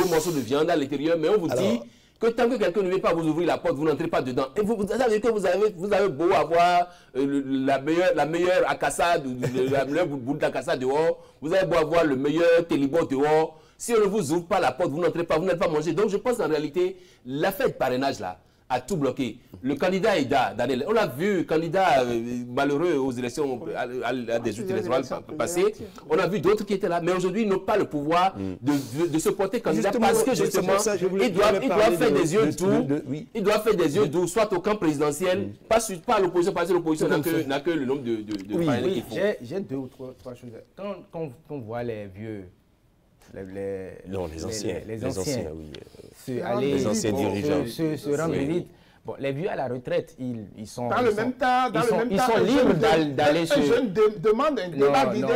morceaux de viande à l'intérieur, mais on vous dit que tant que quelqu'un ne vient pas vous ouvrir la porte, vous n'entrez pas dedans. Et vous savez que vous avez beau avoir la meilleure acassade, la meilleure boule d'acassade dehors, vous avez beau avoir le meilleur télébo dehors, si on ne vous ouvre pas la porte, vous n'entrez pas, vous n'allez pas manger. Donc je pense qu'en réalité, l'affaire de parrainage là, a tout bloqué. Le candidat Ida, Daniel, on l'a vu, candidat malheureux aux élections, à des élections passées, on a vu d'autres qui étaient là, mais aujourd'hui, ils n'ont pas le pouvoir de se porter candidat parce que justement, ils doivent faire des yeux doux, ils doivent faire des yeux doux, soit au camp présidentiel, pas à l'opposition, parce que l'opposition n'a que le nombre de parrainés qu'il faut. J'ai deux ou trois choses. Quand on voit les vieux, les anciens, oui. Les anciens dirigeants. Se rendre vite. Bon, les vieux à la retraite, ils sont... Dans le même temps, ils sont libres d'aller sur... Un jeune demande un débat d'idées.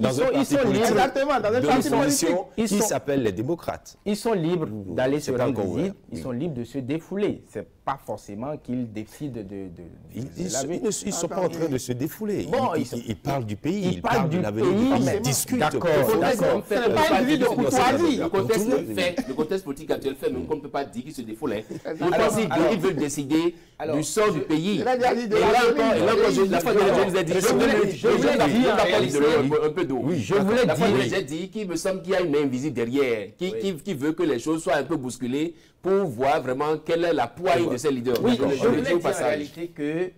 Ils sont libres. Exactement, dans un parti politique. Qui s'appelle les démocrates. Ils sont libres d'aller se rendre visite. Ils sont libres de se défouler. C'est pas forcément qu'ils décident de Ils ne sont pas en train de se défouler. Ils parlent du pays, ils parlent de l'avenir du pays, ils discutent. D'accord. Ce n'est pas une vie de courtoisie. Le contexte politique actuel fait, même qu'on ne peut pas dire qu'ils se défoulent. Ils veulent décider du sort du pays. Et là encore, la fois dernière, je vous ai dit, un peu d'eau. Je voulais dire, j'ai dit qu'il me semble qu'il y a une invisible derrière, qui veut que les choses soient un peu bousculées pour voir vraiment quelle est la poigne de ces leaders. Oui, je voulais dire en réalité que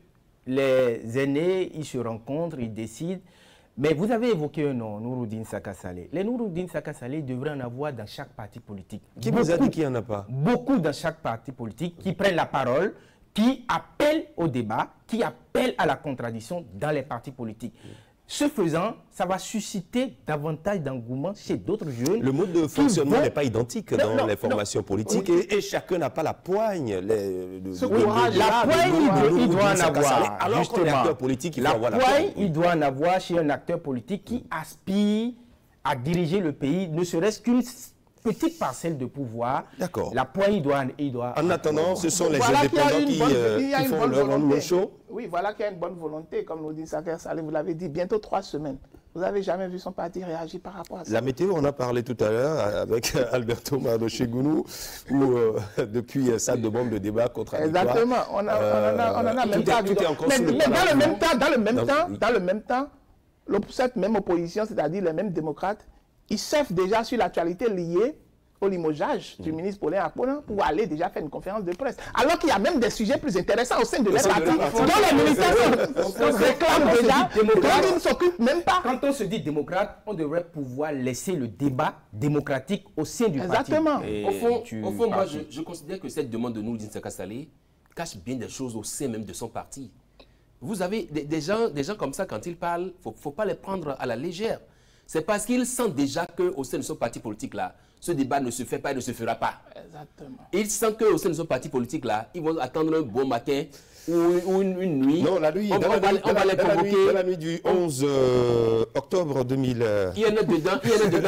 les aînés, ils se rencontrent, ils décident. Mais vous avez évoqué un nom, Nouroudine Saka Saleh. Les Nouroudine Saka Saleh devraient en avoir dans chaque parti politique. Qui vous a dit qu'il n'y en a pas? Beaucoup dans chaque parti politique qui prennent la parole, qui appellent au débat, qui appellent à la contradiction dans les partis politiques. Ce faisant, ça va susciter davantage d'engouement chez d'autres jeunes. Le mode de fonctionnement n'est pas identique dans les formations politiques et chacun n'a pas la poigne. La poigne, il doit en avoir. Alors qu'on est acteur politique, il faut avoir la poigne. Il doit en avoir chez un acteur politique qui aspire à diriger le pays, ne serait-ce qu'une petite parcelle de pouvoir. D'accord. La poigne, il doit... En attendant, ce sont les indépendants qui font leur show. Oui, voilà qu'il y a une bonne volonté, comme nous dit Saka Saleh, vous l'avez dit, bientôt 3 semaines. Vous n'avez jamais vu son parti réagir par rapport à ça? La météo, on a parlé tout à l'heure avec Alberto Madochegounou, où depuis ça demande de débat contradictoire. Exactement, on en a même pas. Mais dans le même temps, cette même opposition, c'est-à-dire les mêmes démocrates, ils surfent déjà sur l'actualité liée au limogeage du ministre Paulin Akpona pour aller déjà faire une conférence de presse. Alors qu'il y a même des sujets plus intéressants au sein de leur parti, dont les ministères réclament déjà, dont ils ne s'occupent même pas. Quand on se dit démocrate, on devrait pouvoir laisser le débat démocratique au sein du parti. Exactement. Au fond, moi, je considère que cette demande de Nouroudine Saka Saleh cache bien des choses au sein même de son parti. Vous avez des gens comme ça, quand ils parlent, il ne faut pas les prendre à la légère. C'est parce qu'ils sentent déjà qu'au sein de son parti politique-là, ce débat ne se fait pas et ne se fera pas. Exactement. Ils sentent qu'au sein de son parti politique-là, ils vont attendre un bon matin ou une nuit. Non, la nuit, on va les convoquer. La nuit du 11 octobre 2000. Il y en a dedans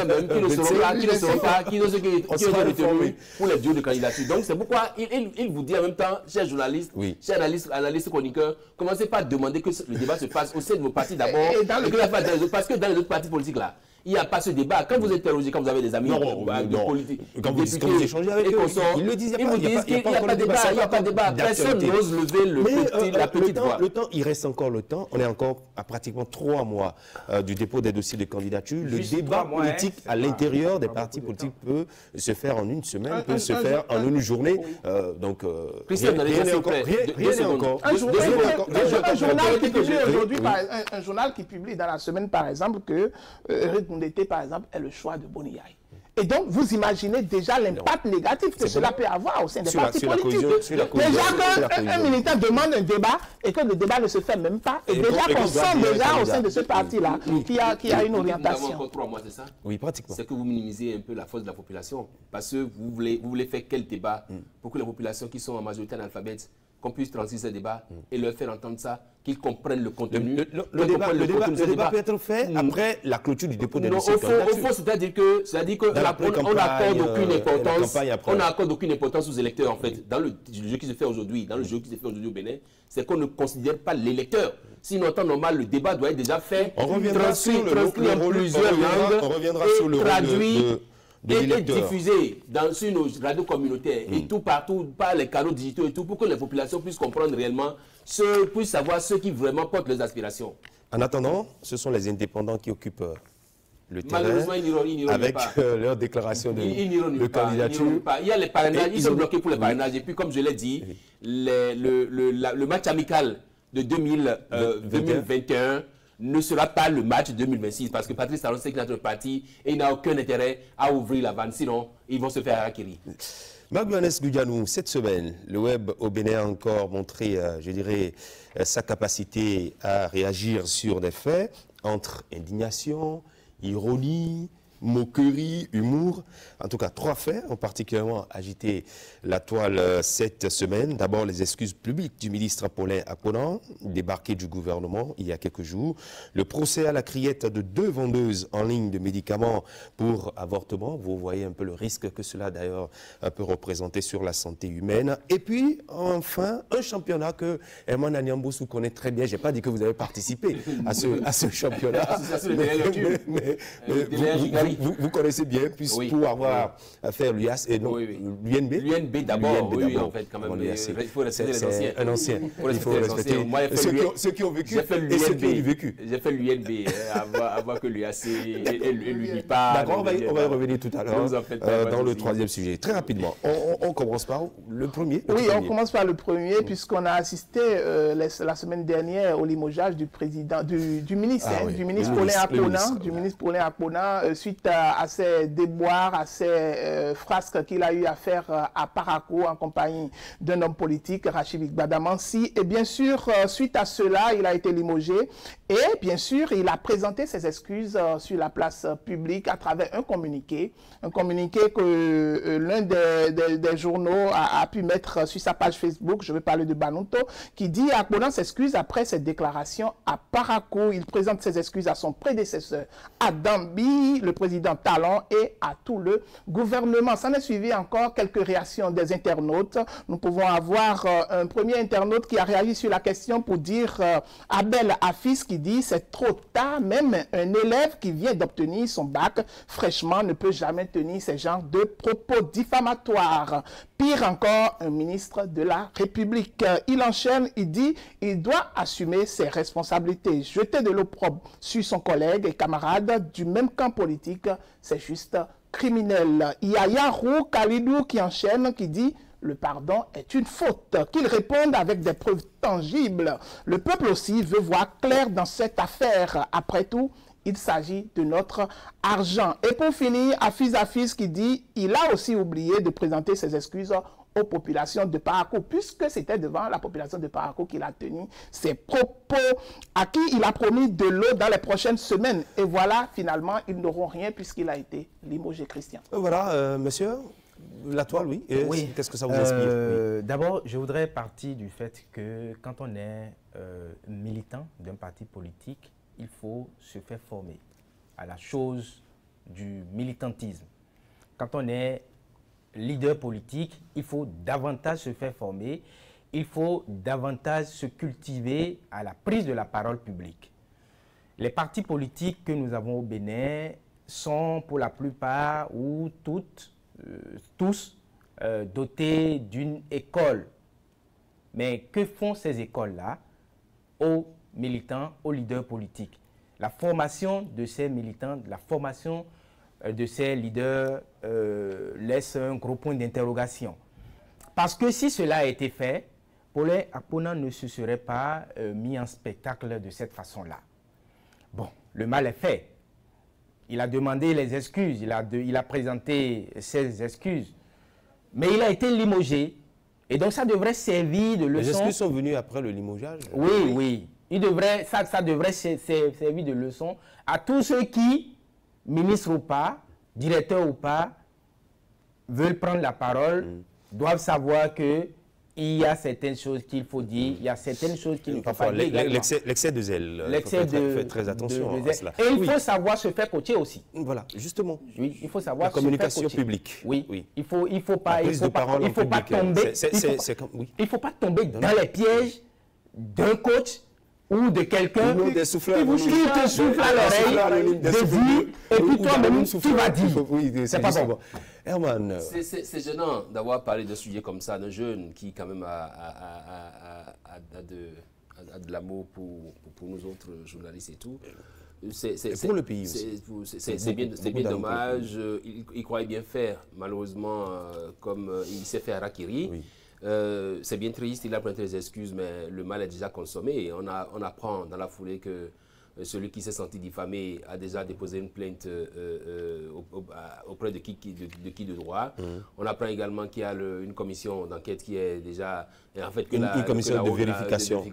même qui ne seront pas, qui ont été retenus pour les duos de candidature. Donc c'est pourquoi il vous dit en même temps, chers journalistes, chers analystes chroniqueurs, commencez pas à demander que le débat se fasse au sein de vos partis d'abord. Parce que dans les autres partis politiques là, il n'y a pas ce débat. Quand vous interrogez, quand vous avez des amis politiques, quand vous échangez avec eux, ils le disent, ils vous disent qu'il n'y a pas de débat, il n'y a pas de débat. Personne n'ose lever la petite voix. Le temps, il reste encore le temps. On est encore à pratiquement 3 mois du dépôt des dossiers de candidature. Le débat politique à l'intérieur des partis politiques peut se faire en une semaine, peut se faire en une journée. Donc, rien n'est encore. Un journal qui publie dans la semaine, par exemple, que Moundete, par exemple, est le choix de Boni Yaye. Et donc, vous imaginez déjà l'impact négatif que cela peut avoir au sein des partis politiques. Déjà qu'un militaire demande un débat et que le débat ne se fait même pas, et déjà qu'on sent déjà au sein de ce parti-là qu'il y a une orientation. Encore 3 mois, c'est ça? Oui, pratiquement. C'est que vous minimisez un peu la force de la population. Parce que vous voulez faire quel débat pour que les populations qui sont en majorité analphabètes, qu'on puisse transiter ce débat et leur faire entendre ça, qu'ils comprennent le contenu. Le débat peut être fait après la clôture du dépôt des dossiers. Au fond, c'est-à-dire qu'on n'accorde aucune importance aux électeurs, en fait. Dans le jeu qui se fait aujourd'hui, au Bénin, c'est qu'on ne considère pas l'électeur. Sinon, en temps normal, le débat doit être déjà fait, transcrit en plusieurs langues, on reviendra sur le traduit. Et diffusé sur nos radios communautaires et tout partout, par les canaux digitaux et tout, pour que les populations puissent comprendre réellement, puissent savoir ceux qui vraiment portent leurs aspirations. En attendant, ce sont les indépendants qui occupent le terrain avec leur déclaration de candidature. Il y a les parrainages, ils sont bloqués pour les parrainages. Et puis, comme je l'ai dit, le match amical de 2021 ne sera pas le match 2026 parce que Patrice Talon sait qu'il a notre parti et il n'a aucun intérêt à ouvrir la vanne, sinon ils vont se faire acquérir. Maguanes Goudianou, cette semaine, le web au Bénin a encore montré, je dirais, sa capacité à réagir sur des faits entre indignation, ironie, moquerie, humour. En tout cas, 3 faits ont particulièrement agité la toile cette semaine. D'abord, les excuses publiques du ministre Paulin Akpona, débarqué du gouvernement il y a quelques jours. Le procès à la criette de 2 vendeuses en ligne de médicaments pour avortement. Vous voyez un peu le risque que cela, d'ailleurs, peut représenter sur la santé humaine. Et puis, enfin, un championnat que Herman Anyamboussou connaît très bien. Je n'ai pas dit que vous avez participé à ce championnat. vous connaissez bien, puisque pour avoir fait l'UAS et non l'UNB. L'UNB d'abord, oui, en fait, quand même. Il faut respecter les anciens. Un ancien. Il faut respecter ceux qui ont vécu et ceux qui ont vécu. J'ai fait l'UNB avant que l'UAC et l'UNIPA. D'accord, on va y revenir tout à l'heure dans le troisième sujet. Très rapidement, on commence par le premier. Oui, on commence par le premier, puisqu'on a assisté la semaine dernière au limogeage du président, du ministre Paulin Akpona, suite à ses déboires, à ses frasques qu'il a eu à faire à Parakou en compagnie d'un homme politique, Rachid Badamansi. Et bien sûr, suite à cela, il a été limogé. Et bien sûr, il a présenté ses excuses sur la place publique à travers un communiqué que l'un des journaux a pu mettre sur sa page Facebook, je vais parler de Banuto, qui dit Akpona s'excuse après cette déclaration à Parakou. Il présente ses excuses à son prédécesseur, à Dambi, le président Talon et à tout le gouvernement. S'en est suivi encore quelques réactions des internautes. Nous pouvons avoir un premier internaute qui a réagi sur la question pour dire Abel Afis qui dit c'est trop tard, même un élève qui vient d'obtenir son bac fraîchement ne peut jamais tenir ce genre de propos diffamatoires. Pire encore, un ministre de la République. Il enchaîne, il dit il doit assumer ses responsabilités. Jeter de l'opprobre sur son collègue et camarade du même camp politique, c'est juste criminel. Il y a Yarou Khalidou qui enchaîne, qui dit le pardon est une faute. Qu'il réponde avec des preuves tangibles. Le peuple aussi veut voir clair dans cette affaire. Après tout, il s'agit de notre argent. Et pour finir, Afis qui dit il a aussi oublié de présenter ses excuses aux populations de Parakou, puisque c'était devant la population de Parakou qu'il a tenu ses propos, à qui il a promis de l'eau dans les prochaines semaines. Et voilà, finalement, ils n'auront rien puisqu'il a été limogé, Christian. Voilà, monsieur, la toile, oui. Oui. Qu'est-ce que ça vous inspire? D'abord, je voudrais partir du fait que quand on est militant d'un parti politique, il faut se faire former à la chose du militantisme. Quand on est leader politique, il faut davantage se faire former, il faut davantage se cultiver à la prise de la parole publique. Les partis politiques que nous avons au Bénin sont pour la plupart ou tous dotés d'une école. Mais que font ces écoles-là aux militants, aux leaders politiques? La formation de ces militants, la formation de ces leaders laisse un gros point d'interrogation. Parce que si cela a été fait, Paulin Akpona ne se serait pas mis en spectacle de cette façon-là. Bon, le mal est fait. Il a demandé les excuses, il a présenté ses excuses, mais il a été limogé. Et donc ça devrait servir de leçon. Les excuses sont venues après le limogeage? Oui. Ça devrait servir de leçon à tous ceux qui, ministres ou pas, directeurs ou pas, veulent prendre la parole, doivent savoir que il y a certaines choses qu'il faut dire, il y a certaines choses qu'il ne faut pas dire. L'excès de zèle, il faut faire très attention à cela. Et il faut savoir se faire coacher aussi. Voilà, justement. Oui, il faut savoir la communication publique. Oui. Il faut pas tomber dans les pièges d'un coach ou de quelqu'un qui te souffle à l'oreille, et puis toi-même, tu vas dire. C'est pas bon. Herman. C'est gênant d'avoir parlé d'un sujet comme ça, d'un jeune qui quand même a de l'amour pour nous autres journalistes et tout. Pour le pays aussi. C'est bien dommage. Il croyait bien faire. Malheureusement, comme il s'est fait harakiri. Oui. C'est bien triste, il a présenté des excuses, mais le mal est déjà consommé. Et on apprend dans la foulée que celui qui s'est senti diffamé a déjà déposé une plainte auprès de qui de droit. On apprend également qu'il y a une commission d'enquête qui est déjà... En fait, une commission de vérification.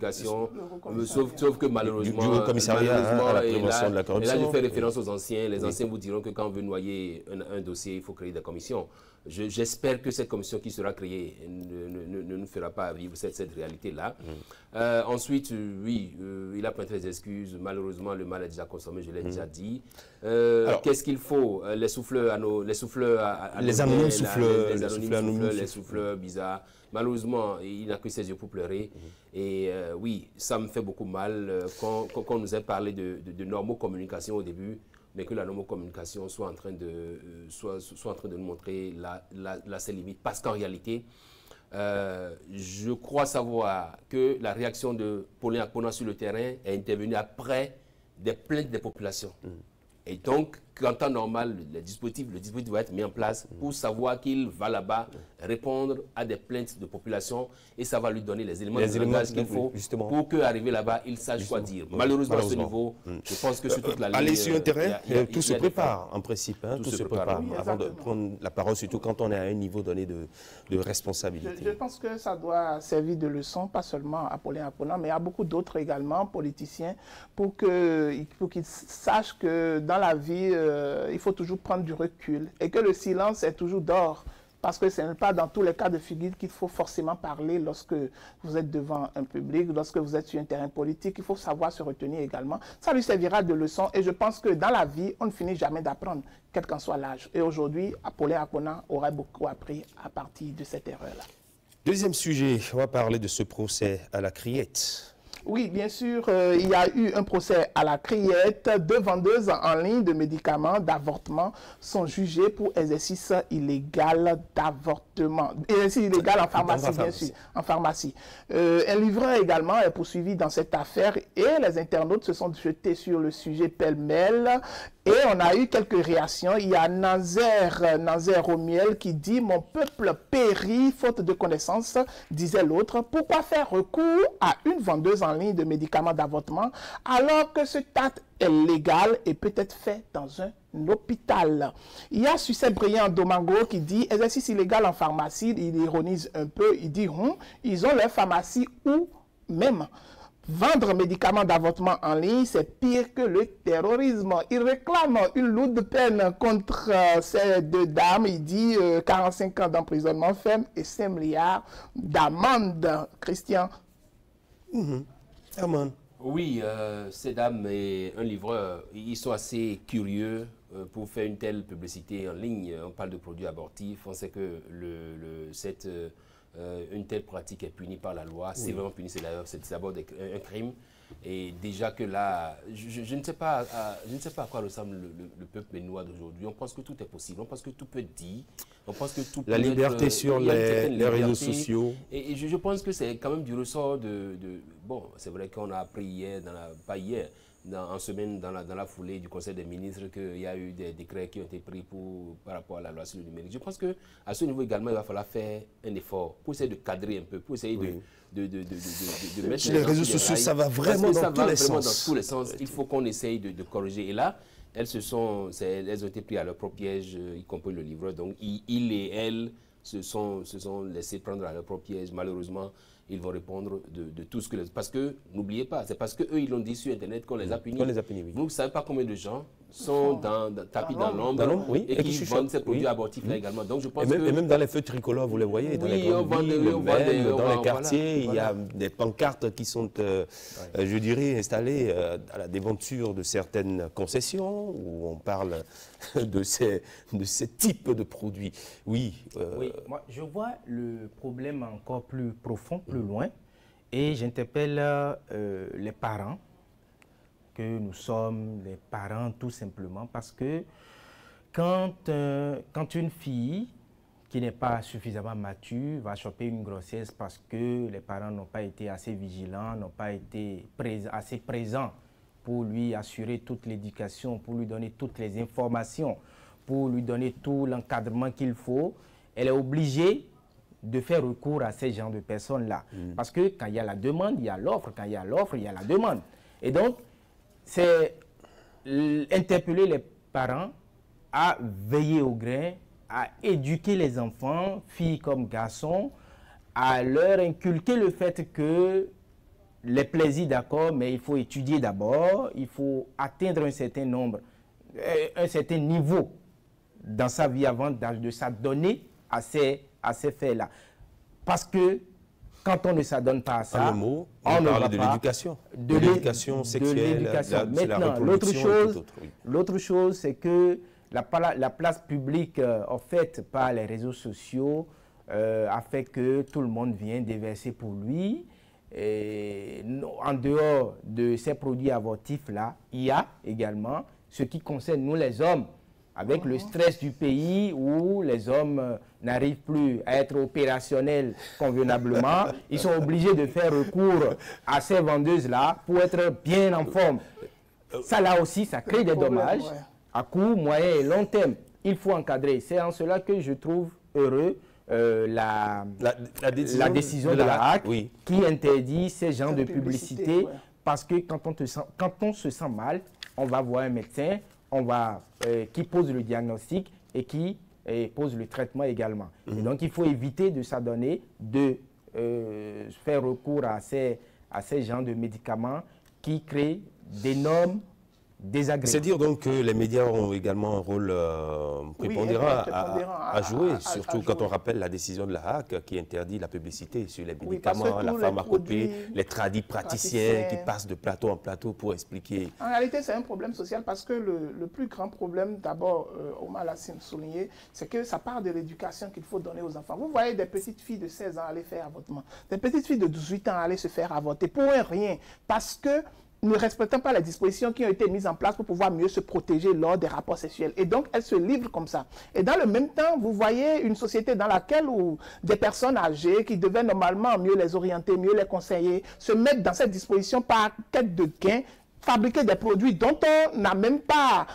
Sauf que malheureusement... Du commissariat à la prévention de la corruption. Et là, je fais référence aux anciens. Les anciens vous diront que quand on veut noyer un dossier, il faut créer des commissions. J'espère que cette commission qui sera créée ne nous fera pas vivre cette réalité-là. Ensuite, oui, il a présenté des excuses. Malheureusement, le mal est déjà consommé, je l'ai déjà dit. Qu'est-ce qu'il faut? Les souffleurs les anonymes souffleurs, les souffleurs bizarres. Malheureusement, il n'a que ses yeux pour pleurer. Et oui, ça me fait beaucoup mal. Quand on nous a parlé de normaux communication au début, mais que la normocommunication soit en train de, soit en train de nous montrer ses limites. Parce qu'en réalité, je crois savoir que la réaction de Paulin Akpona sur le terrain est intervenue après des plaintes des populations. Et donc, qu'en temps normal, le dispositif doit être mis en place pour savoir qu'il va là-bas répondre à des plaintes de population et ça va lui donner les éléments de langage qu'il faut pour qu'arriver là-bas, il sache quoi dire. Malheureusement, à ce niveau, je pense que sur toute la ligne... Aller sur un terrain, tout se prépare en principe. Tout se prépare avant de prendre la parole, surtout quand on est à un niveau donné de responsabilité. Je pense que ça doit servir de leçon, pas seulement à Paulin Akpona, mais à beaucoup d'autres également, politiciens, pour qu'ils sachent que dans la vie, il faut toujours prendre du recul et que le silence est toujours d'or. Parce que ce n'est pas dans tous les cas de figure qu'il faut forcément parler lorsque vous êtes devant un public, lorsque vous êtes sur un terrain politique. Il faut savoir se retenir également. Ça lui servira de leçon et je pense que dans la vie, on ne finit jamais d'apprendre, quel qu'en soit l'âge. Et aujourd'hui, Paulin Akpona aurait beaucoup appris à partir de cette erreur-là. Deuxième sujet, on va parler de ce procès à la Criette. Oui, bien sûr, il y a eu un procès à la Criette. 2 vendeuses en ligne de médicaments d'avortement sont jugées pour exercice illégal d'avortement. Exercice illégal en pharmacie, bien sûr. En pharmacie. Un livreur également est poursuivi dans cette affaire et les internautes se sont jetés sur le sujet pêle-mêle. Et on a eu quelques réactions. Il y a Nazer Romiel qui dit « Mon peuple périt faute de connaissances », disait l'autre. Pourquoi faire recours à une vendeuse en ligne de médicaments d'avortement alors que cet acte est légal et peut être fait dans un hôpital. Il y a Succès Brillant Domingo qui dit « Exercice illégal en pharmacie », il ironise un peu, il dit « Ils ont leur pharmacie ou même ». Vendre médicaments d'avortement en ligne, c'est pire que le terrorisme. Il réclame une lourde peine contre ces 2 dames. Il dit 45 ans d'emprisonnement ferme et 5 milliards d'amende. Christian. Amen. Oui, ces dames et un livreur, ils sont assez curieux pour faire une telle publicité en ligne. On parle de produits abortifs. On sait que une telle pratique est punie par la loi, c'est vraiment puni, c'est d'abord un crime. Et déjà que là, je ne sais pas à quoi ressemble le peuple béninois d'aujourd'hui. On pense que tout est possible, on pense que tout peut être dit, on pense que tout la peut liberté être, sur les réseaux sociaux. Et je pense que c'est quand même du ressort bon, c'est vrai qu'on a appris hier, pas hier, en semaine, dans la foulée du Conseil des ministres, qu'il y a eu des décrets qui ont été pris par rapport à la loi sur le numérique. Je pense qu'à ce niveau également, il va falloir faire un effort pour essayer de cadrer un peu, pour essayer de mettre les réseaux sociaux, ça va vraiment dans tous les sens. Dans tous les sens. Il faut qu'on essaye de corriger. Et là, elles ont été prises à leur propre piège, y compris le livreur. Donc, il et elles se sont laissés prendre à leur propre piège. Malheureusement, ils vont répondre de tout ce que... Parce que, n'oubliez pas, c'est parce qu'eux, ils l'ont dit sur Internet qu'on les a punis. Oui. Vous ne savez pas combien de gens sont tapis dans l'ombre et qui vendent ces produits abortifs-là également. Donc, je pense et même dans les feux tricolores, vous les voyez, dans les grandes villes, dans les quartiers, il y a des pancartes qui sont, je dirais, installées à la déventure de certaines concessions où on parle de ces types de produits. Oui. Oui, moi, je vois le problème encore plus profond, plus loin, et j'interpelle les parents, que nous sommes les parents tout simplement, parce que quand une fille qui n'est pas suffisamment mature va choper une grossesse parce que les parents n'ont pas été assez vigilants, n'ont pas été assez présents pour lui assurer toute l'éducation, pour lui donner toutes les informations, pour lui donner tout l'encadrement qu'il faut, elle est obligée de faire recours à ces genres de personnes-là. Parce que quand il y a la demande, il y a l'offre. Quand il y a l'offre, il y a la demande. Et donc, c'est interpeller les parents à veiller au grain, à éduquer les enfants, filles comme garçons, à leur inculquer le fait que les plaisirs, d'accord, mais il faut étudier d'abord, il faut atteindre un certain nombre, un certain niveau dans sa vie avant de s'adonner à ces faits-là. Parce que quand on ne s'adonne pas à ça, on parle de l'éducation. De l'éducation sexuelle, maintenant, l'autre chose, c'est que la place publique offerte par les réseaux sociaux a fait que tout le monde vient déverser pour lui. Et en dehors de ces produits abortifs-là, il y a également ce qui concerne nous les hommes, avec le stress du pays où les hommes n'arrivent plus à être opérationnels convenablement, ils sont obligés de faire recours à ces vendeuses-là pour être bien en forme. Ça là aussi, ça crée des dommages à court, moyen et long terme. Il faut encadrer. C'est en cela que je trouve heureux la décision de la HAC qui interdit ces genres de publicité parce que quand on se sent mal, on va voir un médecin qui pose le diagnostic et qui pose le traitement également. Et donc, il faut éviter de s'adonner, de faire recours à ces genres de médicaments qui créent d'énormes désagréments. C'est dire donc que les médias ont également un rôle prépondérant à jouer, surtout quand on rappelle la décision de la HAC qui interdit la publicité sur les médicaments, la pharmacopée, les tradis praticiens qui passent de plateau en plateau pour expliquer. En réalité, c'est un problème social parce que le plus grand problème, d'abord, Omar l'a souligné, c'est que ça part de l'éducation qu'il faut donner aux enfants. Vous voyez des petites filles de 16 ans aller faire avortement, des petites filles de 18 ans aller se faire avorter pour un rien, parce que ne respectant pas les dispositions qui ont été mises en place pour pouvoir mieux se protéger lors des rapports sexuels. Et donc, elles se livrent comme ça. Et dans le même temps, vous voyez une société dans laquelle des personnes âgées qui devaient normalement mieux les orienter, mieux les conseiller, se mettent dans cette disposition par quête de gain, fabriquer des produits dont on n'a même pas,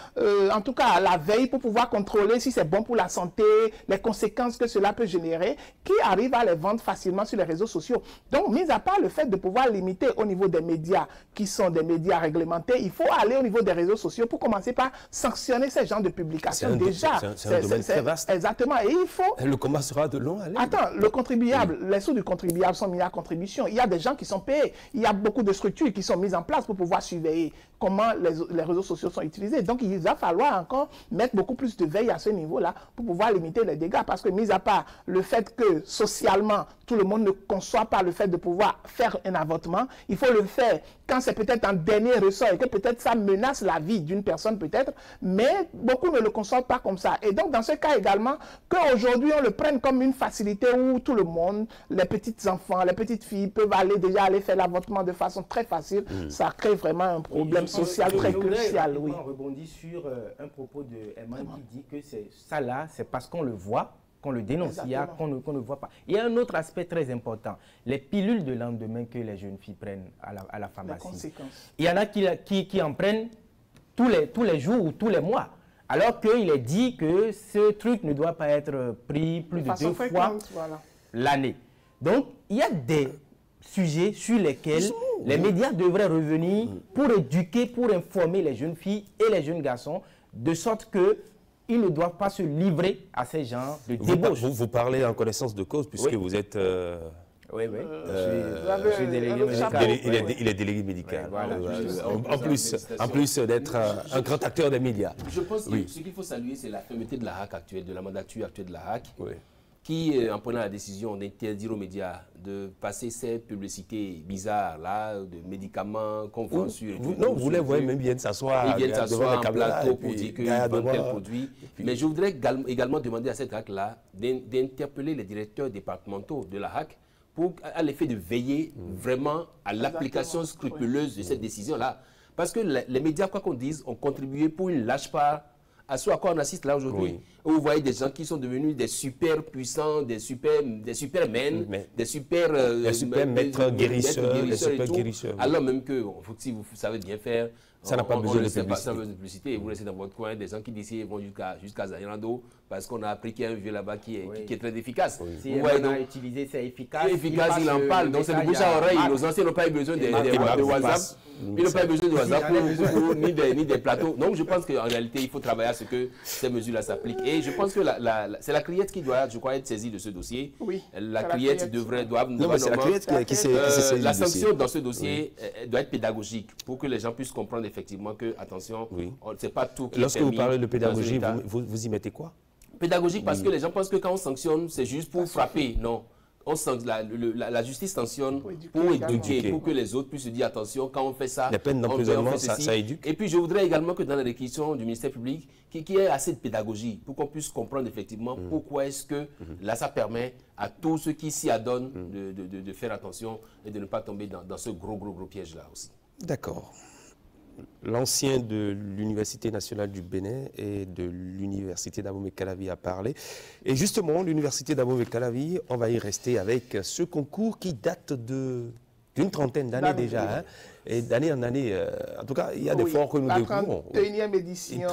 en tout cas, la veille pour pouvoir contrôler si c'est bon pour la santé, les conséquences que cela peut générer, qui arrivent à les vendre facilement sur les réseaux sociaux. Donc, mis à part le fait de pouvoir limiter au niveau des médias, qui sont des médias réglementés, il faut aller au niveau des réseaux sociaux pour commencer par sanctionner ces genres de publications. Déjà, c'est un domaine très vaste. Exactement. Et il faut... Le combat sera de long à aller. Attends, le contribuable, les sous du contribuable sont mis à contribution. Il y a des gens qui sont payés. Il y a beaucoup de structures qui sont mises en place pour pouvoir surveiller comment les réseaux sociaux sont utilisés. Donc, il va falloir encore mettre beaucoup plus de veille à ce niveau-là pour pouvoir limiter les dégâts. Parce que, mis à part le fait que, socialement, tout le monde ne conçoit pas le fait de pouvoir faire un avortement, il faut le faire quand c'est peut-être un dernier ressort et que peut-être ça menace la vie d'une personne, peut-être, mais beaucoup ne le conçoivent pas comme ça. Et donc, dans ce cas également, qu'aujourd'hui, on le prenne comme une facilité où tout le monde, les petits enfants, les petites filles peuvent déjà aller faire l'avortement de façon très facile, ça crée vraiment un problème social très crucial. On rebondit sur un propos de Eman qui dit que ça là, c'est parce qu'on le voit, qu'on le dénonce, qu'on ne voit pas. Il y a un autre aspect très important, les pilules de lendemain que les jeunes filles prennent à la pharmacie. Il y en a qui en prennent tous les jours ou tous les mois, alors qu'il est dit que ce truc ne doit pas être pris plus de 2 fois l'année. Donc, il y a des sujets sur lesquels les médias devraient revenir pour éduquer, pour informer les jeunes filles et les jeunes garçons, de sorte qu'ils ne doivent pas se livrer à ces genres de débauches. Vous parlez en connaissance de cause, puisque vous êtes... Oui. Je suis délégué médical. Il est délégué médical. Voilà, en plus d'être un grand acteur des médias. Je pense que ce qu'il faut saluer, c'est la fermeté de la HAC actuelle, de la mandature actuelle de la HAC. Qui, en prenant la décision d'interdire aux médias de passer ces publicités bizarres-là, de médicaments qu'on vend sur... Non, vous les voyez même bien s'asseoir. Ils viennent s'asseoir en plateau pour dire qu'ils vendent tel produit. Mais je voudrais également demander à cette HAC-là d'interpeller les directeurs départementaux de la HAC pour, à l'effet de veiller vraiment à l'application scrupuleuse de cette décision-là. Parce que les médias, quoi qu'on dise, ont contribué pour une large part à ce à quoi on assiste là aujourd'hui. Vous voyez des gens qui sont devenus des super puissants, des supermen, des super maîtres guérisseurs, des super guérisseurs. Alors même que, si vous savez bien faire, ça n'a pas besoin de publicité. Et vous laissez dans votre coin des gens qui d'ici vont jusqu'à Zairando parce qu'on a appris qu'il y a un vieux là-bas qui est très efficace. Si on a utilisé, c'est efficace. C'est efficace, il en parle. Donc c'est de bouche à oreille. Nos anciens n'ont pas eu besoin de WhatsApp. Ils n'ont pas eu besoin de WhatsApp ni des plateaux. Donc je pense qu'en réalité, il faut travailler à ce que ces mesures-là s'appliquent. Et je pense que c'est la Criette qui doit, je crois, être saisie de ce dossier. La Criette doit... Non, mais c'est la Criette qui s'est saisie. La sanction dans ce dossier doit être pédagogique pour que les gens puissent comprendre effectivement que, attention, c'est pas tout qui est permis. Lorsque vous parlez de pédagogie, vous y mettez quoi? Pédagogique parce que les gens pensent que quand on sanctionne, c'est juste pour frapper. Non. La justice sanctionne pour éduquer, pour que les autres puissent se dire attention, quand on fait ça, les peines d'emprisonnement, ça éduque. Et puis je voudrais également que dans la réquisition du ministère public, qu'il y ait assez de pédagogie pour qu'on puisse comprendre effectivement pourquoi est-ce que là ça permet à tous ceux qui s'y adonnent de faire attention et de ne pas tomber dans ce gros piège là aussi. D'accord. l'ancien de l'Université nationale du Bénin et de l'Université d'Abomey-Calavi a parlé. Et justement, l'Université d'Abomey-Calavi, on va y rester avec ce concours qui date d'une trentaine d'années déjà. Hein, et d'année en année, en tout cas, il y a des forts que nous découvrons. La 31e édition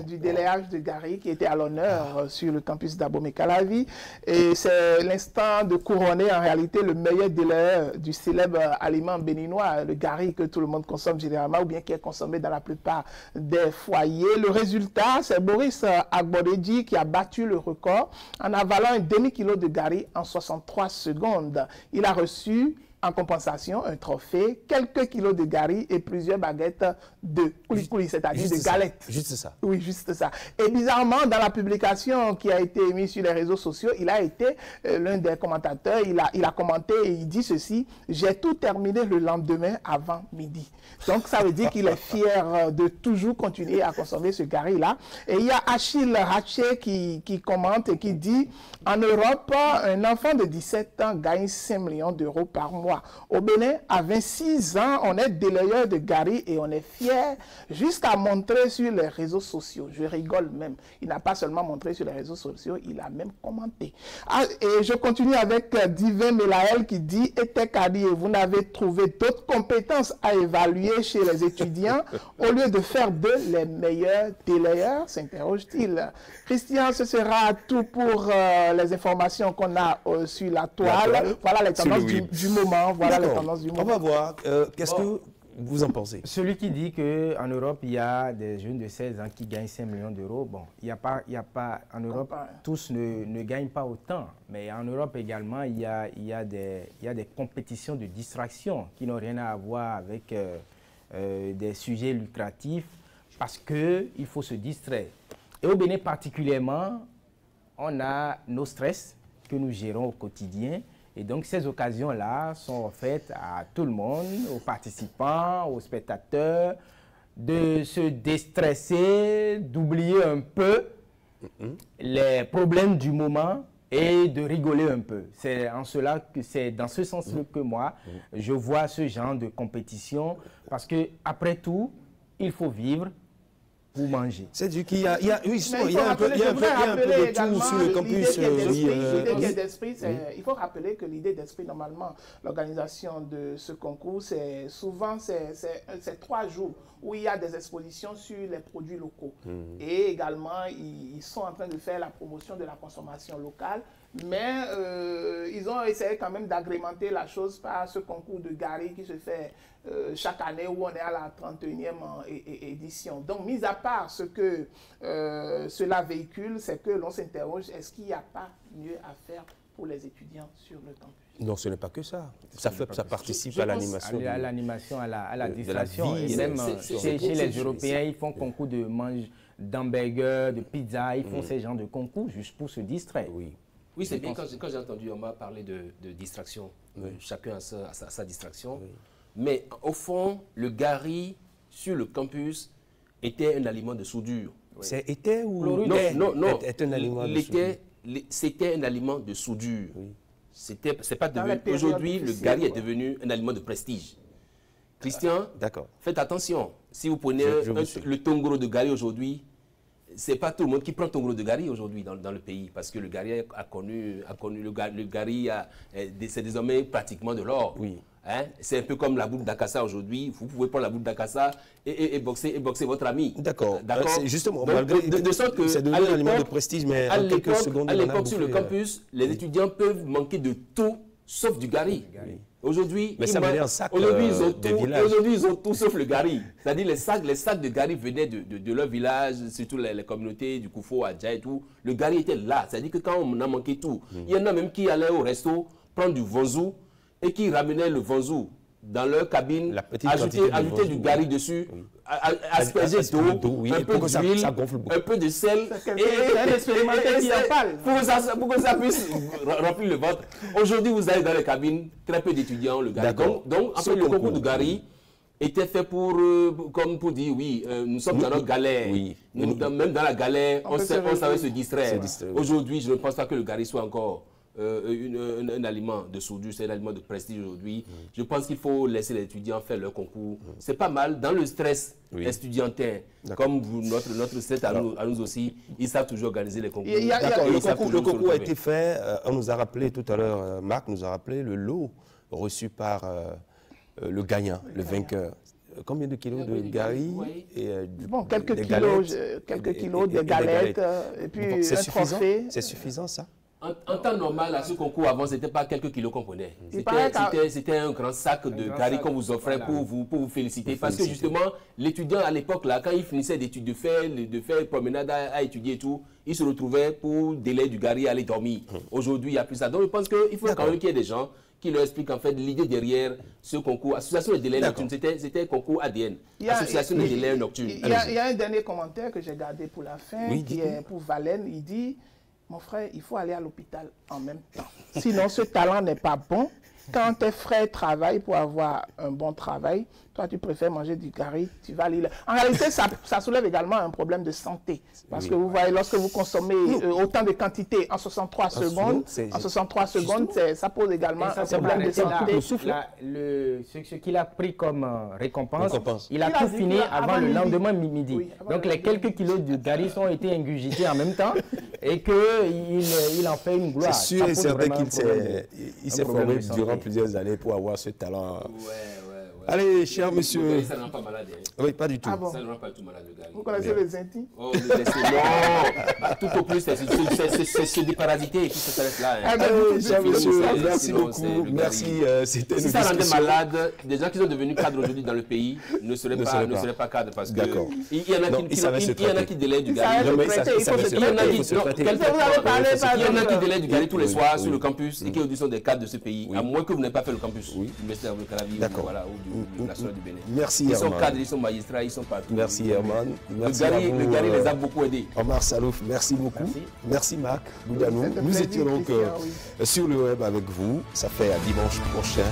du délayage de Gari qui était à l'honneur sur le campus d'Abomey-Calavi. Et c'est l'instant de couronner en réalité le meilleur délayeur du célèbre aliment béninois, le Gari que tout le monde consomme généralement ou bien qui est consommé dans la plupart des foyers. Le résultat, c'est Boris Agboredji qui a battu le record en avalant un demi-kilo de Gari en 63 secondes. Il a reçu en compensation un trophée, quelques kilos de gari et plusieurs baguettes de coulis, c'est-à-dire de galettes. Juste ça. Oui, juste ça. Et bizarrement, dans la publication qui a été émise sur les réseaux sociaux, il a été l'un des commentateurs, il a commenté et il dit ceci: j'ai tout terminé le lendemain avant midi. Donc ça veut dire qu'il est fier de toujours continuer à consommer ce gari-là. Et il y a Achille Haché qui commente et qui dit: en Europe, un enfant de 17 ans gagne 5 millions d'euros par mois. Au Bénin, à 26 ans, on est délayeur de gari et on est fier juste à montrer sur les réseaux sociaux. Je rigole même. Il n'a pas seulement montré sur les réseaux sociaux, il a même commenté. Ah, et je continue avec Divin Melaël qui dit: Etekadi, vous n'avez trouvé d'autres compétences à évaluer chez les étudiants au lieu de faire d'eux les meilleurs délayeurs, s'interroge-t-il. Christian, ce sera tout pour les informations qu'on a sur la toile. Voilà les tendances du moment. Voilà les tendances du moment. On va voir. Qu'est-ce que vous en pensez? Celui qui dit qu'en Europe, il y a des jeunes de 16 ans qui gagnent 5 millions d'euros, bon, il n'y a pas, en Europe, tous ne gagnent pas autant. Mais en Europe également, il y a des compétitions de distraction qui n'ont rien à voir avec des sujets lucratifs parce qu'il faut se distraire. Et au Bénin particulièrement, on a nos stress que nous gérons au quotidien. Et donc, ces occasions-là sont offertes à tout le monde, aux participants, aux spectateurs, de se déstresser, d'oublier un peu les problèmes du moment et de rigoler un peu. C'est en cela que c'est dans ce sens-là que moi, je vois ce genre de compétition parce que après tout, il faut vivre pour manger. C'est du qu'il y a un peu de tout sur le campus. L'idée d'esprit, il faut rappeler que l'idée d'esprit, normalement, l'organisation de ce concours, c'est souvent 3 jours où il y a des expositions sur les produits locaux. Et également, ils sont en train de faire la promotion de la consommation locale. Mais ils ont essayé quand même d'agrémenter la chose par ce concours de gari qui se fait chaque année où on est à la 31e édition. Donc, mis à part ce que cela véhicule, c'est que l'on s'interroge, est-ce qu'il n'y a pas mieux à faire pour les étudiants sur le campus? Non, ce n'est pas que ça. Ça participe à l'animation. À l'animation, à la distraction. Et même chez les Européens, ils font concours de d'hamburgers, de pizza, ils font ces genres de concours juste pour se distraire. Oui, c'est bien. Quand j'ai entendu Omar parler de distraction, chacun a sa distraction. Mais au fond, le gari sur le campus était un aliment de soudure. Était ou non, était un aliment de soudure? C'était un aliment de soudure. C'est pas devenu. Aujourd'hui, le gari est devenu un aliment de prestige. Christian, faites attention. Si vous prenez le tongoro de gari aujourd'hui, c'est pas tout le monde qui prend tongoro de gari aujourd'hui dans le pays, parce que le gari a connu le gari, c'est désormais pratiquement de l'or. Hein? C'est un peu comme la boule d'Akassa aujourd'hui. Vous pouvez prendre la boule d'Akassa et boxer votre ami. D'accord. Justement, de sorte que c'est devenu un aliment de prestige, mais en quelques secondes, à l'époque, sur le campus, les étudiants peuvent manquer de tout sauf du gari. Aujourd'hui, ils ont tout sauf le gari. C'est-à-dire les sacs de gari venaient de leur village, surtout les communautés du Koufo, Adja et tout. Le gari était là. C'est-à-dire que quand on a manqué tout, il y en a même qui allaient au resto prendre du vonzou et qui ramenaient le vonzou dans leur cabine, ajouter du gari dessus, asperger d'eau, un peu d'huile, un peu de sel, pour que ça puisse remplir le ventre. Aujourd'hui, vous allez dans les cabines, très peu d'étudiants, le gari. Donc, en fait, le concours de gari était fait comme pour dire, oui, nous sommes dans notre galère. Même dans la galère, on savait se distraire. Aujourd'hui, je ne pense pas que le gari soit encore un aliment de soudure, c'est un aliment de prestige aujourd'hui. Je pense qu'il faut laisser les étudiants faire leur concours. C'est pas mal. Dans le stress estudiantin, comme notre stress à nous aussi, ils savent toujours organiser les concours. Le concours a été fait, on nous a rappelé tout à l'heure, Marc nous a rappelé le lot reçu par le gagnant, le vainqueur. Combien de kilos de gari bon, quelques kilos de galettes, et puis un trophée. C'est suffisant ça? En temps normal, à ce concours, avant, ce n'était pas quelques kilos qu'on prenait. C'était un grand sac de gari qu'on vous offrait pour vous féliciter. Parce que justement, l'étudiant à l'époque, là, quand il finissait d'études, de faire promenade à étudier et tout, il se retrouvait pour délai du gari à aller dormir. Aujourd'hui, il n'y a plus ça. Donc, je pense qu'il faut quand même qu'il y ait des gens qui leur expliquent en fait l'idée derrière ce concours. Association des délais nocturnes, c'était un concours ADN. Association des délais nocturnes. Il y a un dernier commentaire que j'ai gardé pour la fin, qui est pour Valène. Il dit: mon frère, il faut aller à l'hôpital en même temps. Sinon, ce talent n'est pas bon. Quand tes frères travaillent pour avoir un bon travail, toi, tu préfères manger du gari, tu vas aller là. En réalité, ça soulève également un problème de santé. Parce que vous voyez, lorsque vous consommez autant de quantité en 63 secondes, ça pose également un problème de santé. Ce qu'il a pris comme récompense, il a tout fini avant le lendemain midi. Oui, donc les quelques kilos de gari ont été ingurgités en même temps et qu'il en fait une gloire. C'est sûr et certain qu'il s'est formé durant plusieurs années pour avoir ce talent. Allez, cher monsieur. Ça ne rend pas malade. Oui, pas du tout. Ah bon? Ça ne rend pas tout malade, le gari. Vous connaissez les intimes? Oh, non. Tout au plus, c'est se déparasiter et puis ça s'arrête là. Cher monsieur, merci beaucoup. Merci. C'était si ça rendait malade, des gens qui sont devenus cadres aujourd'hui dans le pays ne seraient pas cadres parce que il y en a qui délaient du gari. Il y en a qui délaient du gari tous les soirs sur le campus et qui sont des cadres de ce pays. À moins que vous n'ayez pas fait le campus. D'accord. Du Bénin. Merci Ils Herman. sont cadres, ils sont magistrats, ils sont partout. Merci Herman. Merci le gari les a beaucoup aidés. Omar Salouf, merci beaucoup. Merci Marc Boudianou. Nous étions donc sur le web avec vous. Ça fait à dimanche prochain.